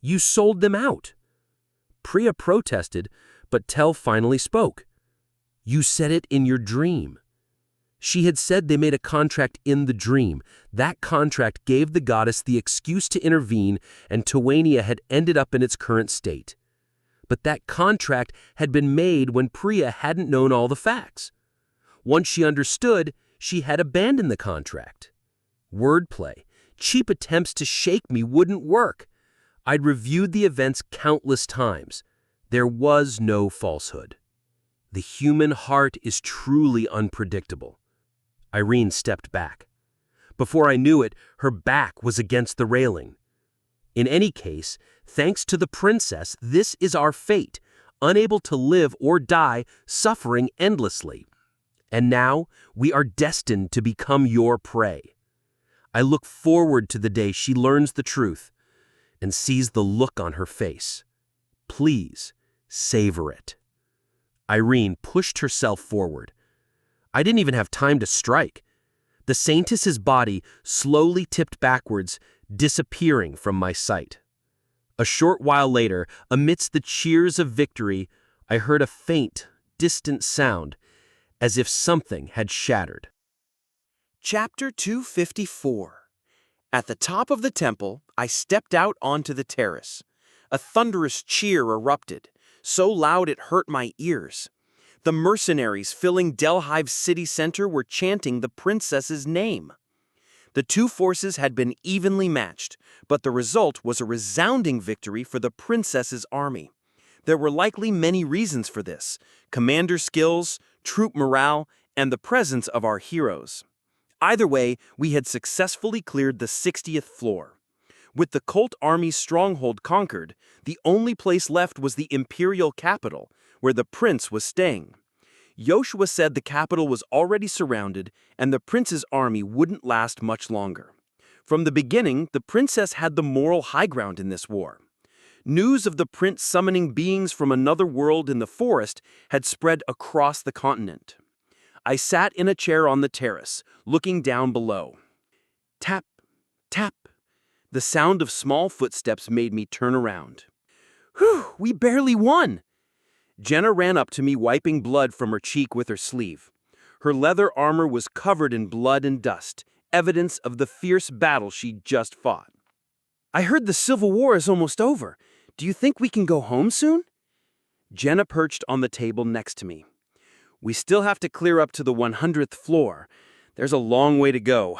You sold them out. Priya protested, but Tell finally spoke. You said it in your dream. She had said they made a contract in the dream. That contract gave the goddess the excuse to intervene, and Tawania had ended up in its current state. But that contract had been made when Priya hadn't known all the facts. Once she understood, she had abandoned the contract. Wordplay, cheap attempts to shake me wouldn't work. I'd reviewed the events countless times. There was no falsehood. The human heart is truly unpredictable. Irene stepped back. Before I knew it, her back was against the railing. In any case, thanks to the princess, this is our fate, unable to live or die, suffering endlessly. And now, we are destined to become your prey. I look forward to the day she learns the truth and sees the look on her face. Please, savor it. Irene pushed herself forward. I didn't even have time to strike. The saintess's body slowly tipped backwards, disappearing from my sight. A short while later, amidst the cheers of victory, I heard a faint, distant sound, as if something had shattered. Chapter 254. At the top of the temple, I stepped out onto the terrace. A thunderous cheer erupted, so loud it hurt my ears. The mercenaries filling Delhive's city center were chanting the princess's name. The two forces had been evenly matched, but the result was a resounding victory for the princess's army. There were likely many reasons for this: commander skills, troop morale, and the presence of our heroes. Either way, we had successfully cleared the 60th floor. With the Colt army's stronghold conquered, the only place left was the imperial capital, where the prince was staying. Joshua said the capital was already surrounded and the prince's army wouldn't last much longer. From the beginning, the princess had the moral high ground in this war. News of the prince summoning beings from another world in the forest had spread across the continent. I sat in a chair on the terrace, looking down below. Tap, tap. The sound of small footsteps made me turn around. Whew, we barely won! Jenna ran up to me, wiping blood from her cheek with her sleeve. Her leather armor was covered in blood and dust, evidence of the fierce battle she'd just fought. I heard the Civil War is almost over. Do you think we can go home soon? Jenna perched on the table next to me. We still have to clear up to the 100th floor. There's a long way to go.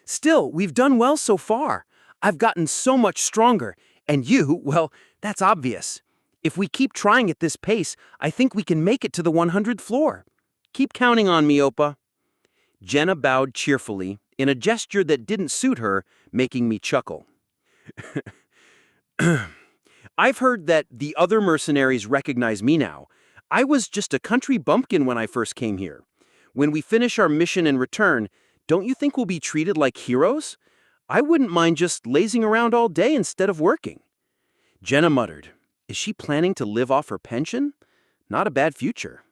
Still, we've done well so far. I've gotten so much stronger, and you, well, that's obvious. If we keep trying at this pace, I think we can make it to the 100th floor. Keep counting on me, Oppa. Jenna bowed cheerfully, in a gesture that didn't suit her, making me chuckle. I've heard that the other mercenaries recognize me now. I was just a country bumpkin when I first came here. When we finish our mission and return, don't you think we'll be treated like heroes? I wouldn't mind just lazing around all day instead of working. Jenna muttered. Is she planning to live off her pension? Not a bad future.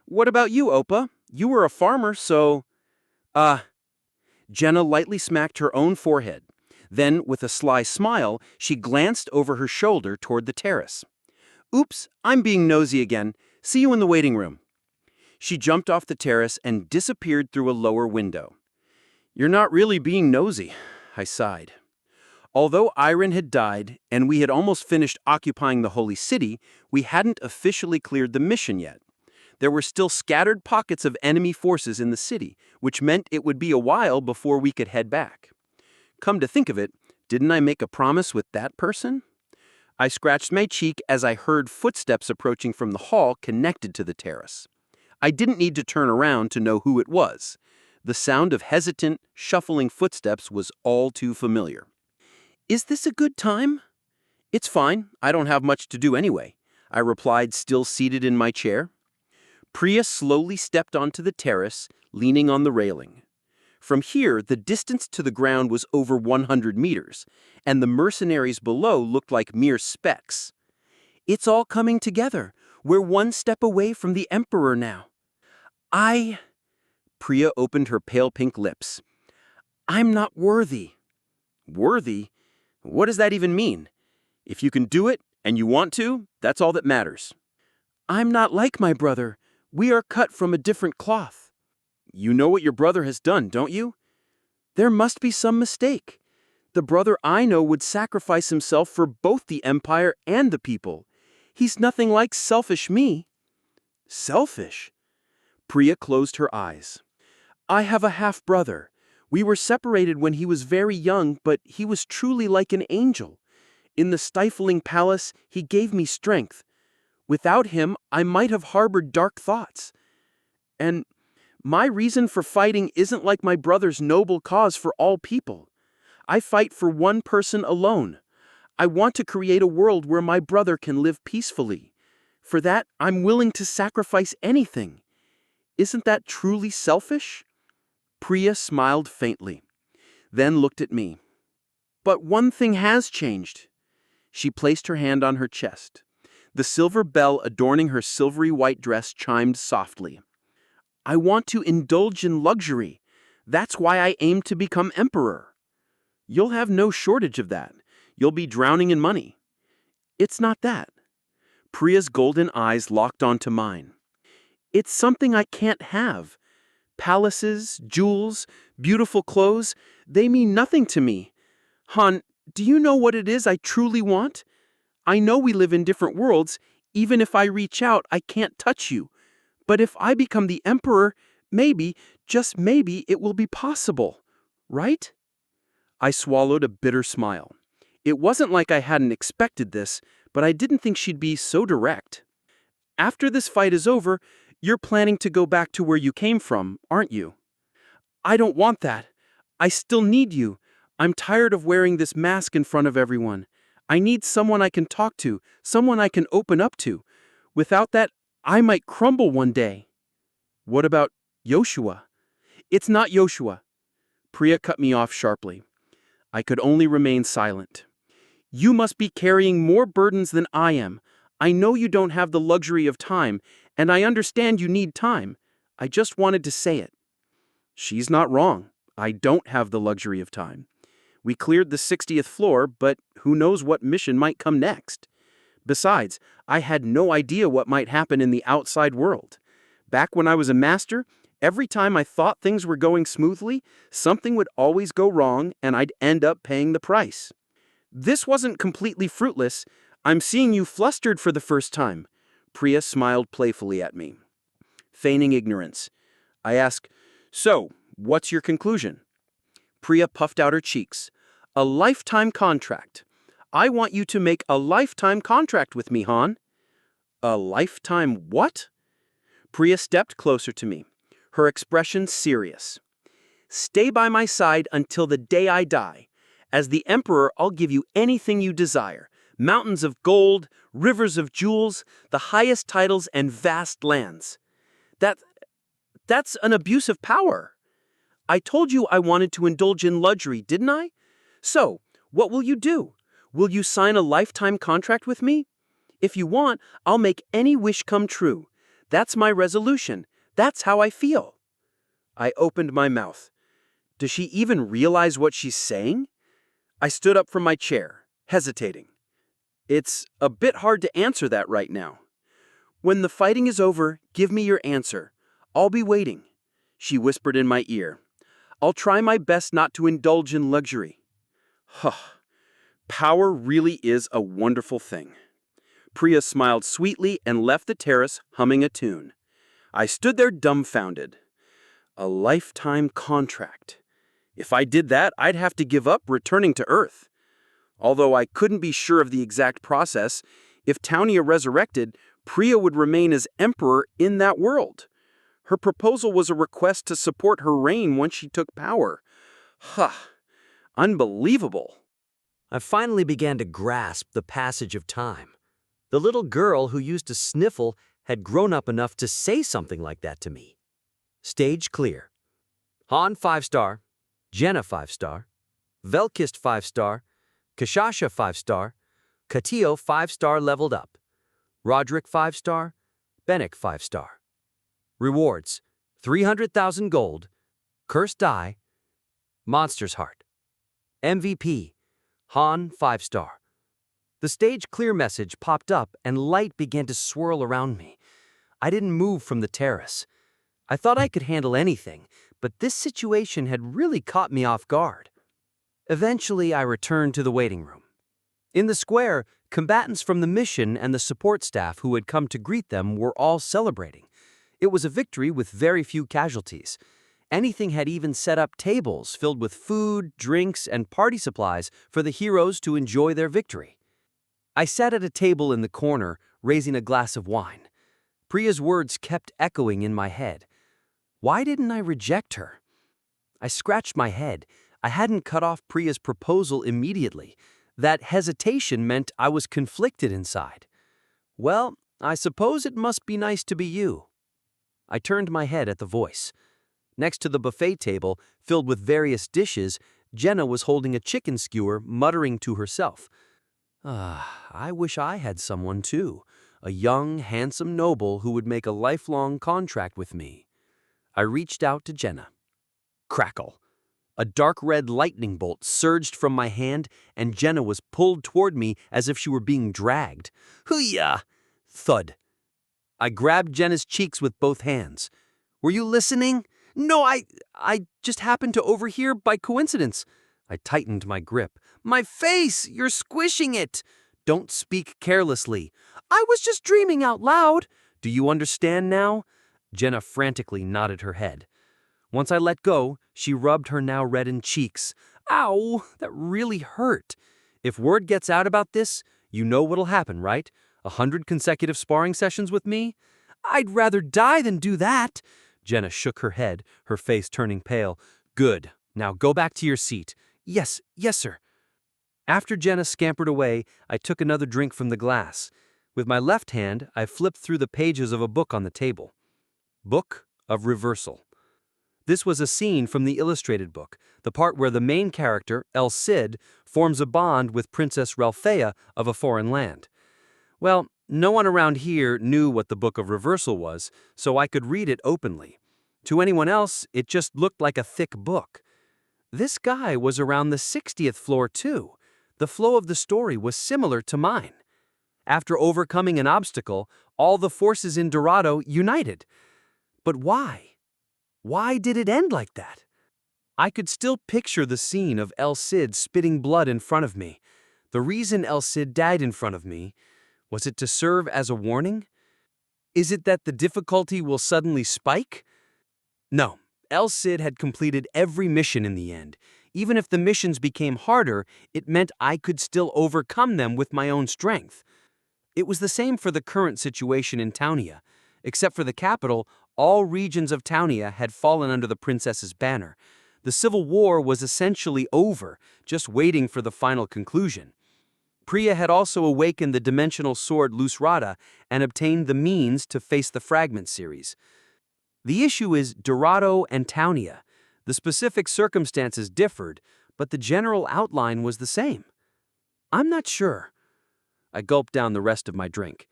What about you, Oppa? You were a farmer, so... Jenna lightly smacked her own forehead. Then, with a sly smile, she glanced over her shoulder toward the terrace. Oops, I'm being nosy again. See you in the waiting room. She jumped off the terrace and disappeared through a lower window. You're not really being nosy, I sighed. Although Iron had died and we had almost finished occupying the Holy City, we hadn't officially cleared the mission yet. There were still scattered pockets of enemy forces in the city, which meant it would be a while before we could head back. Come to think of it, didn't I make a promise with that person? I scratched my cheek as I heard footsteps approaching from the hall connected to the terrace. I didn't need to turn around to know who it was. The sound of hesitant, shuffling footsteps was all too familiar. Is this a good time? It's fine. I don't have much to do anyway, I replied, still seated in my chair. Priya slowly stepped onto the terrace, leaning on the railing. From here, the distance to the ground was over 100 meters, and the mercenaries below looked like mere specks. It's all coming together. We're one step away from the Emperor now. Priya opened her pale pink lips. I'm not worthy. Worthy? What does that even mean? If you can do it, and you want to, that's all that matters. I'm not like my brother. We are cut from a different cloth. You know what your brother has done, don't you? There must be some mistake. The brother I know would sacrifice himself for both the Empire and the people. He's nothing like selfish me. Selfish? Priya closed her eyes. I have a half-brother. We were separated when he was very young, but he was truly like an angel. In the stifling palace, he gave me strength. Without him, I might have harbored dark thoughts. And my reason for fighting isn't like my brother's noble cause for all people. I fight for one person alone. I want to create a world where my brother can live peacefully. For that, I'm willing to sacrifice anything. Isn't that truly selfish? Priya smiled faintly, then looked at me. But one thing has changed. She placed her hand on her chest. The silver bell adorning her silvery white dress chimed softly. I want to indulge in luxury. That's why I aim to become emperor. You'll have no shortage of that. You'll be drowning in money. It's not that. Priya's golden eyes locked onto mine. It's something I can't have. Palaces, jewels, beautiful clothes, they mean nothing to me. Han, do you know what it is I truly want? I know we live in different worlds. Even if I reach out, I can't touch you. But if I become the emperor, maybe, just maybe, it will be possible. Right? I swallowed a bitter smile. It wasn't like I hadn't expected this, but I didn't think she'd be so direct. After this fight is over, you're planning to go back to where you came from, aren't you? I don't want that. I still need you. I'm tired of wearing this mask in front of everyone. I need someone I can talk to, someone I can open up to. Without that, I might crumble one day. What about Joshua? It's not Joshua. Priya cut me off sharply. I could only remain silent. You must be carrying more burdens than I am. I know you don't have the luxury of time, and I understand you need time. I just wanted to say it. She's not wrong. I don't have the luxury of time. We cleared the 60th floor, but who knows what mission might come next. Besides, I had no idea what might happen in the outside world. Back when I was a master, every time I thought things were going smoothly, something would always go wrong and I'd end up paying the price. This wasn't completely fruitless. I'm seeing you flustered for the first time. Priya smiled playfully at me. Feigning ignorance, I asked, so, what's your conclusion? Priya puffed out her cheeks. A lifetime contract. I want you to make a lifetime contract with me, Han. A lifetime what? Priya stepped closer to me, her expression serious. Stay by my side until the day I die. As the Emperor, I'll give you anything you desire. Mountains of gold, rivers of jewels, the highest titles and vast lands. That's an abuse of power. I told you I wanted to indulge in luxury, didn't I? So, what will you do? Will you sign a lifetime contract with me? If you want, I'll make any wish come true. That's my resolution. That's how I feel. I opened my mouth. Does she even realize what she's saying? I stood up from my chair, hesitating. It's a bit hard to answer that right now. When the fighting is over, give me your answer. I'll be waiting, she whispered in my ear. I'll try my best not to indulge in luxury. Huh. Power really is a wonderful thing. Priya smiled sweetly and left the terrace humming a tune. I stood there dumbfounded. A lifetime contract. If I did that, I'd have to give up returning to Earth. Although I couldn't be sure of the exact process, if Taunia resurrected, Priya would remain as emperor in that world. Her proposal was a request to support her reign once she took power. Huh. Unbelievable. I finally began to grasp the passage of time. The little girl who used to sniffle had grown up enough to say something like that to me. Stage clear. Han 5-star, Jenna 5-star, Velkist 5-star, Kashasha 5-star, Katio 5-star leveled up, Roderick 5-star, Bennick 5-star. Rewards, 300,000 gold, Cursed Die, Monster's Heart. MVP, Han 5-star. The stage clear message popped up and light began to swirl around me. I didn't move from the terrace. I thought I could handle anything, but this situation had really caught me off guard. Eventually, I returned to the waiting room. In the square, combatants from the mission and the support staff who had come to greet them were all celebrating. It was a victory with very few casualties. Anything had even set up tables filled with food, drinks, and party supplies for the heroes to enjoy their victory. I sat at a table in the corner, raising a glass of wine. Priya's words kept echoing in my head. Why didn't I reject her? I scratched my head. I hadn't cut off Priya's proposal immediately. That hesitation meant I was conflicted inside. Well, I suppose it must be nice to be you. I turned my head at the voice. Next to the buffet table, filled with various dishes, Jenna was holding a chicken skewer, muttering to herself. I wish I had someone too, a young, handsome noble who would make a lifelong contract with me. I reached out to Jenna. Crackle. A dark red lightning bolt surged from my hand, and Jenna was pulled toward me as if she were being dragged. Hoo-yah! Thud. I grabbed Jenna's cheeks with both hands. Were you listening? No, I just happened to overhear by coincidence. I tightened my grip. My face! You're squishing it! Don't speak carelessly. I was just dreaming out loud. Do you understand now? Jenna frantically nodded her head. Once I let go, she rubbed her now reddened cheeks. Ow, that really hurt. If word gets out about this, you know what'll happen, right? 100 consecutive sparring sessions with me? I'd rather die than do that. Jenna shook her head, her face turning pale. Good. Now go back to your seat. Yes, sir. After Jenna scampered away, I took another drink from the glass. With my left hand, I flipped through the pages of a book on the table. Book of Reversal. This was a scene from the illustrated book, the part where the main character, El Cid, forms a bond with Princess Ralphea of a foreign land. Well, no one around here knew what the Book of Reversal was, so I could read it openly. To anyone else, it just looked like a thick book. This guy was around the 60th floor too. The flow of the story was similar to mine. After overcoming an obstacle, all the forces in Dorado united. But why? Why did it end like that? I could still picture the scene of El Cid spitting blood in front of me. The reason El Cid died in front of me, was it to serve as a warning? Is it that the difficulty will suddenly spike? No, El Cid had completed every mission in the end. Even if the missions became harder, it meant I could still overcome them with my own strength. It was the same for the current situation in Townia. Except for the capital, all regions of Townia had fallen under the princess's banner. The civil war was essentially over, just waiting for the final conclusion. Priya had also awakened the dimensional sword Lusrada and obtained the means to face the Fragment series. The issue is Dorado and Townia. The specific circumstances differed, but the general outline was the same. I'm not sure. I gulped down the rest of my drink.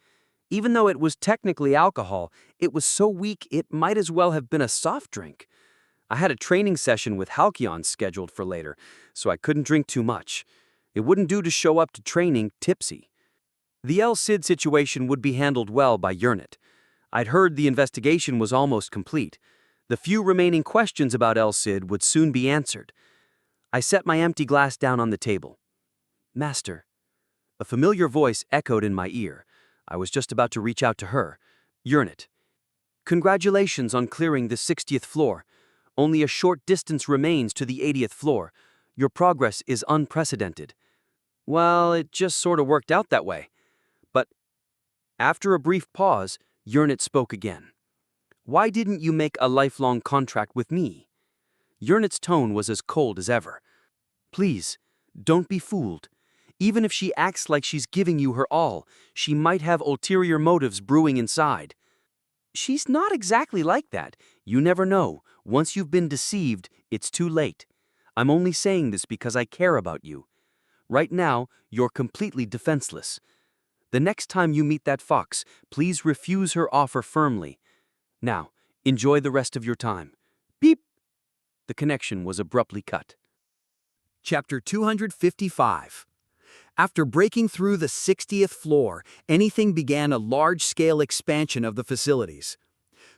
Even though it was technically alcohol, it was so weak it might as well have been a soft drink. I had a training session with Halcyon scheduled for later, so I couldn't drink too much. It wouldn't do to show up to training tipsy. The El Cid situation would be handled well by Yernit. I'd heard the investigation was almost complete. The few remaining questions about El Cid would soon be answered. I set my empty glass down on the table. Master. A familiar voice echoed in my ear. I was just about to reach out to her. Yernit. Congratulations on clearing the 60th floor. Only a short distance remains to the 80th floor. Your progress is unprecedented. Well, it just sort of worked out that way. But after a brief pause, Yernit spoke again. Why didn't you make a lifelong contract with me? Yernit's tone was as cold as ever. Please, don't be fooled. Even if she acts like she's giving you her all, she might have ulterior motives brewing inside. She's not exactly like that. You never know. Once you've been deceived, it's too late. I'm only saying this because I care about you. Right now, you're completely defenseless. The next time you meet that fox, please refuse her offer firmly. Now, enjoy the rest of your time. Beep! The connection was abruptly cut. Chapter 255. After breaking through the 60th floor, anything began a large-scale expansion of the facilities.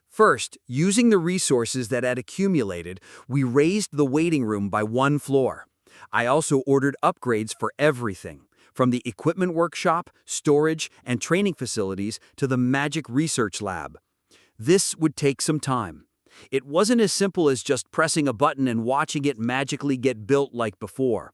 First, using the resources that had accumulated, we raised the waiting room by 1 floor. I also ordered upgrades for everything, from the equipment workshop, storage, and training facilities to the magic research lab. This would take some time. It wasn't as simple as just pressing a button and watching it magically get built like before.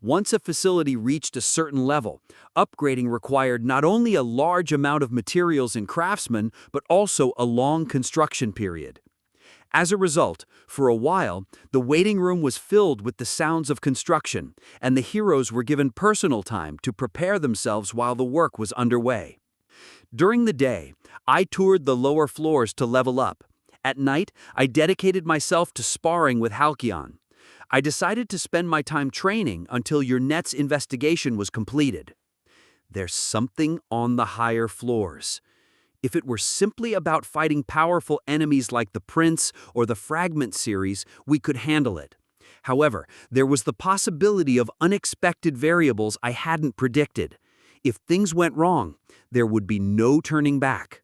Once a facility reached a certain level, upgrading required not only a large amount of materials and craftsmen, but also a long construction period. As a result, for a while, the waiting room was filled with the sounds of construction, and the heroes were given personal time to prepare themselves while the work was underway. During the day, I toured the lower floors to level up. At night, I dedicated myself to sparring with Halcyon. I decided to spend my time training until Yernet's investigation was completed. There's something on the higher floors. If it were simply about fighting powerful enemies like the Prince or the Fragment series, we could handle it. However, there was the possibility of unexpected variables I hadn't predicted. If things went wrong, there would be no turning back.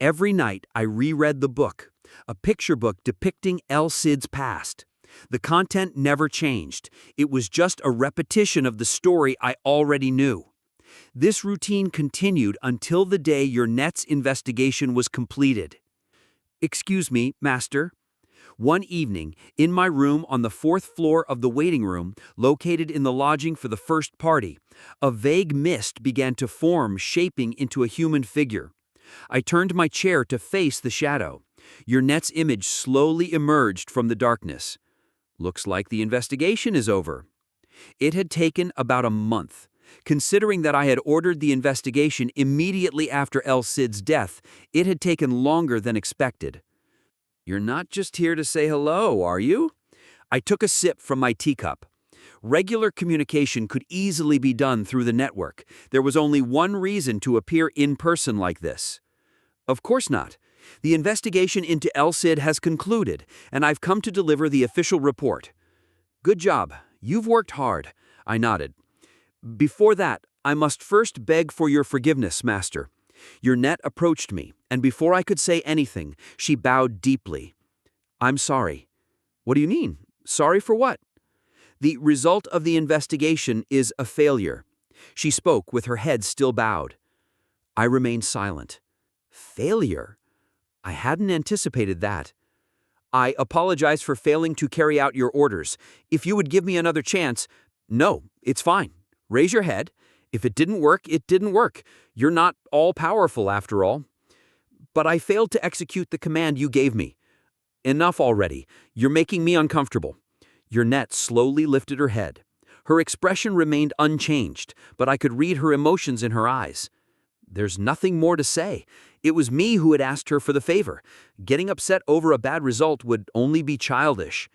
Every night, I reread the book, a picture book depicting El Cid's past. The content never changed. It was just a repetition of the story I already knew. This routine continued until the day your net's investigation was completed. Excuse me, Master. One evening, in my room on the 4th floor of the waiting room, located in the lodging for the first party, a vague mist began to form, shaping into a human figure. I turned my chair to face the shadow. Your net's image slowly emerged from the darkness. Looks like the investigation is over. It had taken about a month. Considering that I had ordered the investigation immediately after El Cid's death, it had taken longer than expected. You're not just here to say hello, are you? I took a sip from my teacup. Regular communication could easily be done through the network. There was only one reason to appear in person like this. Of course not. The investigation into El Cid has concluded, and I've come to deliver the official report. Good job. You've worked hard. I nodded. Before that, I must first beg for your forgiveness, Master. Your net approached me, and before I could say anything, she bowed deeply. I'm sorry. What do you mean? Sorry for what? The result of the investigation is a failure. She spoke with her head still bowed. I remained silent. Failure? I hadn't anticipated that. I apologize for failing to carry out your orders. If you would give me another chance— No, it's fine. Raise your head. If it didn't work, it didn't work. You're not all-powerful after all. But I failed to execute the command you gave me. Enough already. You're making me uncomfortable. Your net slowly lifted her head. Her expression remained unchanged, but I could read her emotions in her eyes. There's nothing more to say. It was me who had asked her for the favor. Getting upset over a bad result would only be childish.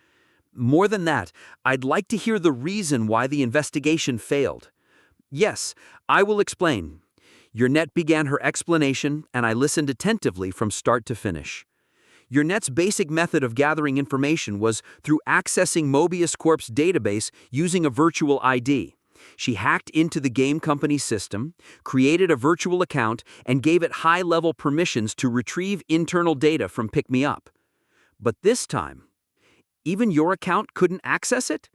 More than that, I'd like to hear the reason why the investigation failed. Yes, I will explain. Your net began her explanation, and I listened attentively from start to finish. Your net's basic method of gathering information was through accessing Mobius Corp's database using a virtual ID. She hacked into the game company's system, created a virtual account, and gave it high-level permissions to retrieve internal data from Pick Me Up. But this time, even your account couldn't access it?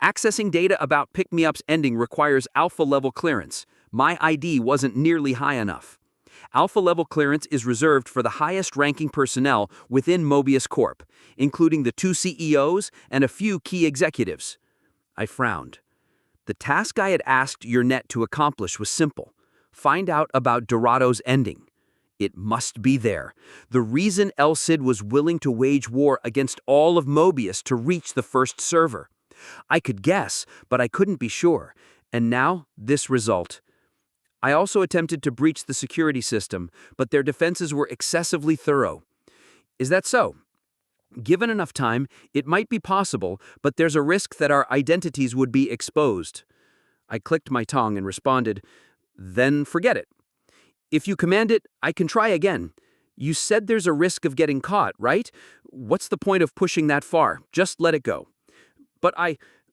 Accessing data about Pick Me Up's ending requires alpha-level clearance. My ID wasn't nearly high enough. Alpha-level clearance is reserved for the highest-ranking personnel within Mobius Corp, including the 2 CEOs and a few key executives. I frowned. The task I had asked your net to accomplish was simple. Find out about Dorado's ending. It must be there. The reason El Cid was willing to wage war against all of Mobius to reach the first server. I could guess, but I couldn't be sure. And now, this result. I also attempted to breach the security system, but their defenses were excessively thorough. Is that so? Given enough time, it might be possible, but there's a risk that our identities would be exposed. I clicked my tongue and responded, Then forget it. If you command it, I can try again. You said there's a risk of getting caught, right? What's the point of pushing that far? Just let it go. But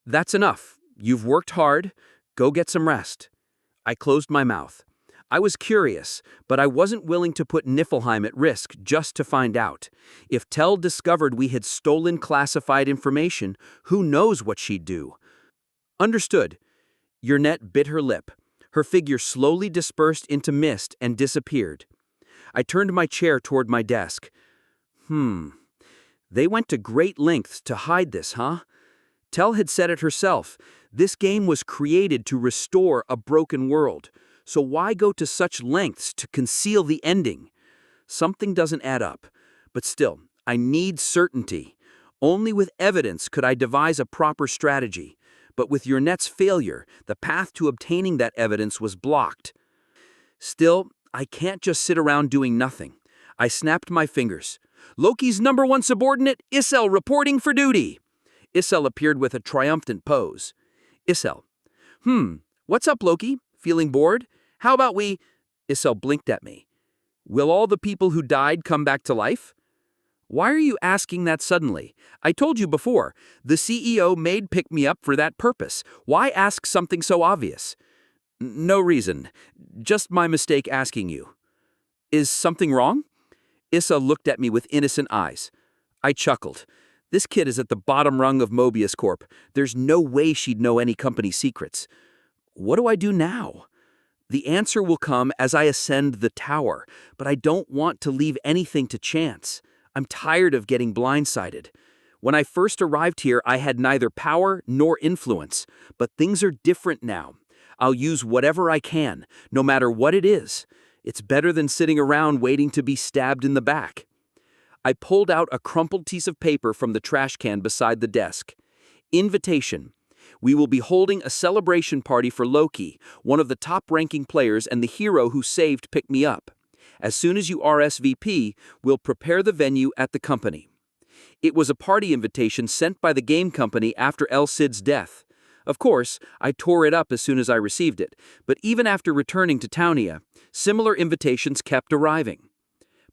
that's enough. You've worked hard. Go get some rest. I closed my mouth. I was curious, but I wasn't willing to put Niflheim at risk just to find out. If Tell discovered we had stolen classified information, who knows what she'd do? Understood. Your net bit her lip. Her figure slowly dispersed into mist and disappeared. I turned my chair toward my desk. They went to great lengths to hide this, huh? Tell had said it herself. This game was created to restore a broken world. So why go to such lengths to conceal the ending? Something doesn't add up. But still, I need certainty. Only with evidence could I devise a proper strategy. But with your net's failure, the path to obtaining that evidence was blocked. Still, I can't just sit around doing nothing. I snapped my fingers. Loki's #1 subordinate, Isel, reporting for duty. Isel appeared with a triumphant pose. Isel. What's up, Loki? Feeling bored? How about we— Isel blinked at me. Will all the people who died come back to life? Why are you asking that suddenly? I told you before, the CEO made Pick Me Up for that purpose. Why ask something so obvious? No reason. Just my mistake asking you. Is something wrong? Issa looked at me with innocent eyes. I chuckled. This kid is at the bottom rung of Mobius Corp. There's no way she'd know any company secrets. What do I do now? The answer will come as I ascend the tower, but I don't want to leave anything to chance. I'm tired of getting blindsided. When I first arrived here, I had neither power nor influence, but things are different now. I'll use whatever I can, no matter what it is. It's better than sitting around waiting to be stabbed in the back. I pulled out a crumpled piece of paper from the trash can beside the desk. Invitation. We will be holding a celebration party for Loki, one of the top-ranking players and the hero who saved Pick Me Up. As soon as you RSVP, we'll prepare the venue at the company. It was a party invitation sent by the game company after El Cid's death. Of course, I tore it up as soon as I received it, but even after returning to Townia, similar invitations kept arriving.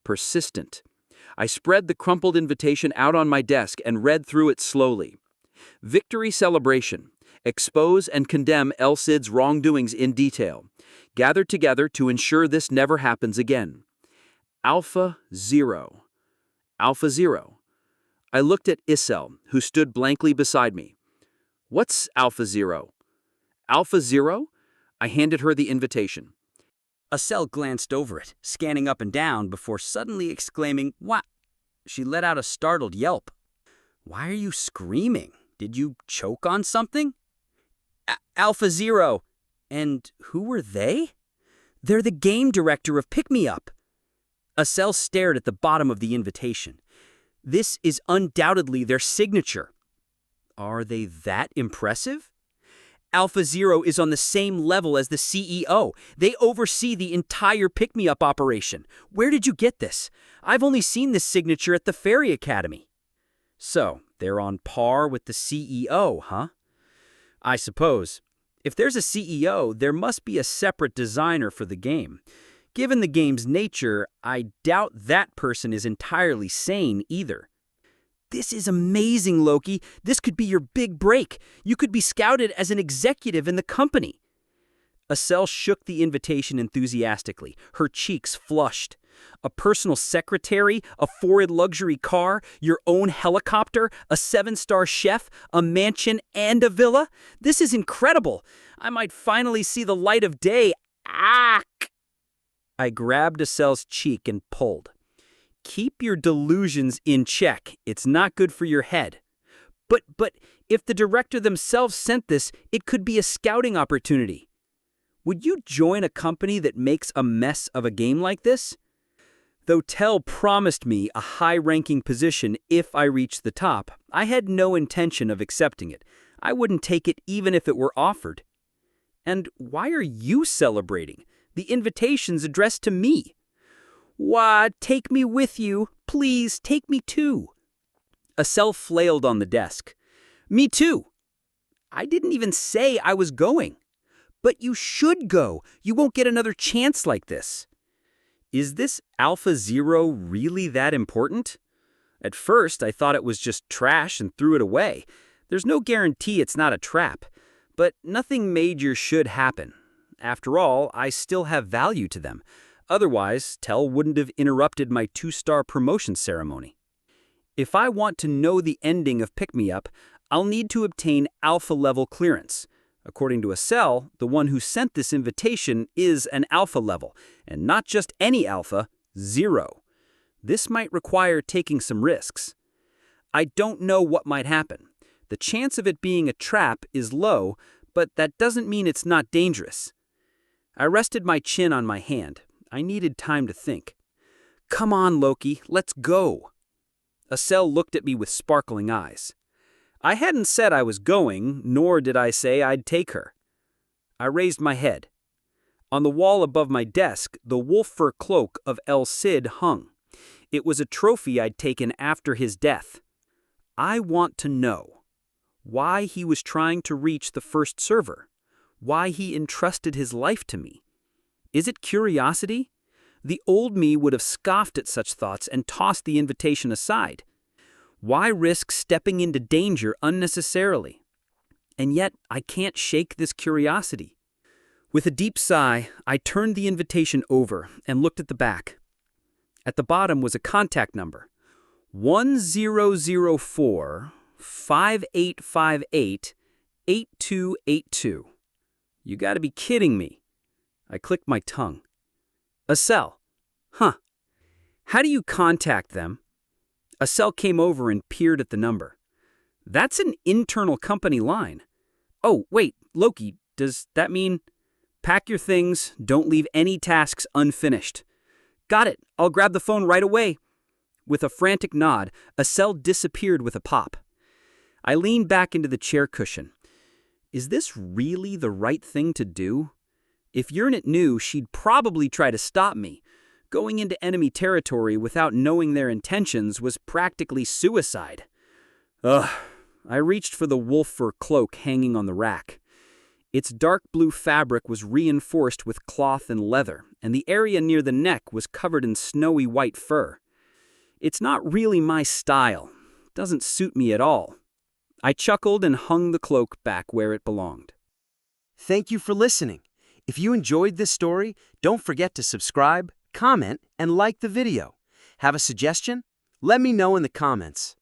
Persistent. I spread the crumpled invitation out on my desk and read through it slowly. Victory celebration. Expose and condemn El Cid's wrongdoings in detail. Gather together to ensure this never happens again. Alpha Zero. Alpha Zero. I looked at Isel, who stood blankly beside me. What's Alpha Zero? Alpha Zero? I handed her the invitation. Isel glanced over it, scanning up and down before suddenly exclaiming, "What?" She let out a startled yelp. "Why are you screaming? Did you choke on something?" Alpha Zero. And who were they? They're the game director of Pick Me Up. Isel stared at the bottom of the invitation. This is undoubtedly their signature. Are they that impressive? Alpha Zero is on the same level as the CEO. They oversee the entire Pick Me Up operation. Where did you get this? I've only seen this signature at the Fairy Academy. So, they're on par with the CEO, huh? I suppose. If there's a CEO, there must be a separate designer for the game. Given the game's nature, I doubt that person is entirely sane either. This is amazing, Loki. This could be your big break. You could be scouted as an executive in the company. Isel shook the invitation enthusiastically, her cheeks flushed. A personal secretary, a foreign luxury car, your own helicopter, a 7-star chef, a mansion, and a villa? This is incredible. I might finally see the light of day. Ack! I grabbed Isel's cheek and pulled. Keep your delusions in check. It's not good for your head. But if the director themselves sent this, it could be a scouting opportunity. Would you join a company that makes a mess of a game like this? Though Tell promised me a high-ranking position if I reached the top, I had no intention of accepting it. I wouldn't take it even if it were offered. And why are you celebrating? The invitation's addressed to me. Why, take me with you. Please, take me too. Isel flailed on the desk. Me too. I didn't even say I was going. But you should go. You won't get another chance like this. Is this Alpha Zero really that important? At first, I thought it was just trash and threw it away. There's no guarantee it's not a trap. But nothing major should happen. After all, I still have value to them. Otherwise, Tell wouldn't have interrupted my 2-star promotion ceremony. If I want to know the ending of Pick Me Up, I'll need to obtain alpha-level clearance. According to Isel, the one who sent this invitation is an alpha level, and not just any alpha, 0. This might require taking some risks. I don't know what might happen. The chance of it being a trap is low, but that doesn't mean it's not dangerous. I rested my chin on my hand. I needed time to think. Come on, Loki, let's go. Isel looked at me with sparkling eyes. I hadn't said I was going, nor did I say I'd take her. I raised my head. On the wall above my desk, the wolf fur cloak of El Cid hung. It was a trophy I'd taken after his death. I want to know why he was trying to reach the first server, why he entrusted his life to me. Is it curiosity? The old me would have scoffed at such thoughts and tossed the invitation aside. Why risk stepping into danger unnecessarily? And yet, I can't shake this curiosity. With a deep sigh, I turned the invitation over and looked at the back. At the bottom was a contact number, 1004-5858-8282. You gotta be kidding me. I clicked my tongue. A cell. Huh. How do you contact them? A cell came over and peered at the number. That's an internal company line. Oh, wait, Loki, does that mean? Pack your things, don't leave any tasks unfinished. Got it, I'll grab the phone right away. With a frantic nod, a cell disappeared with a pop. I leaned back into the chair cushion. Is this really the right thing to do? If Yearnit knew, she'd probably try to stop me. Going into enemy territory without knowing their intentions was practically suicide. Ugh. I reached for the wolf fur cloak hanging on the rack. Its dark blue fabric was reinforced with cloth and leather, and the area near the neck was covered in snowy white fur. It's not really my style. Doesn't suit me at all. I chuckled and hung the cloak back where it belonged. Thank you for listening. If you enjoyed this story, don't forget to subscribe, comment, and like the video. Have a suggestion? Let me know in the comments.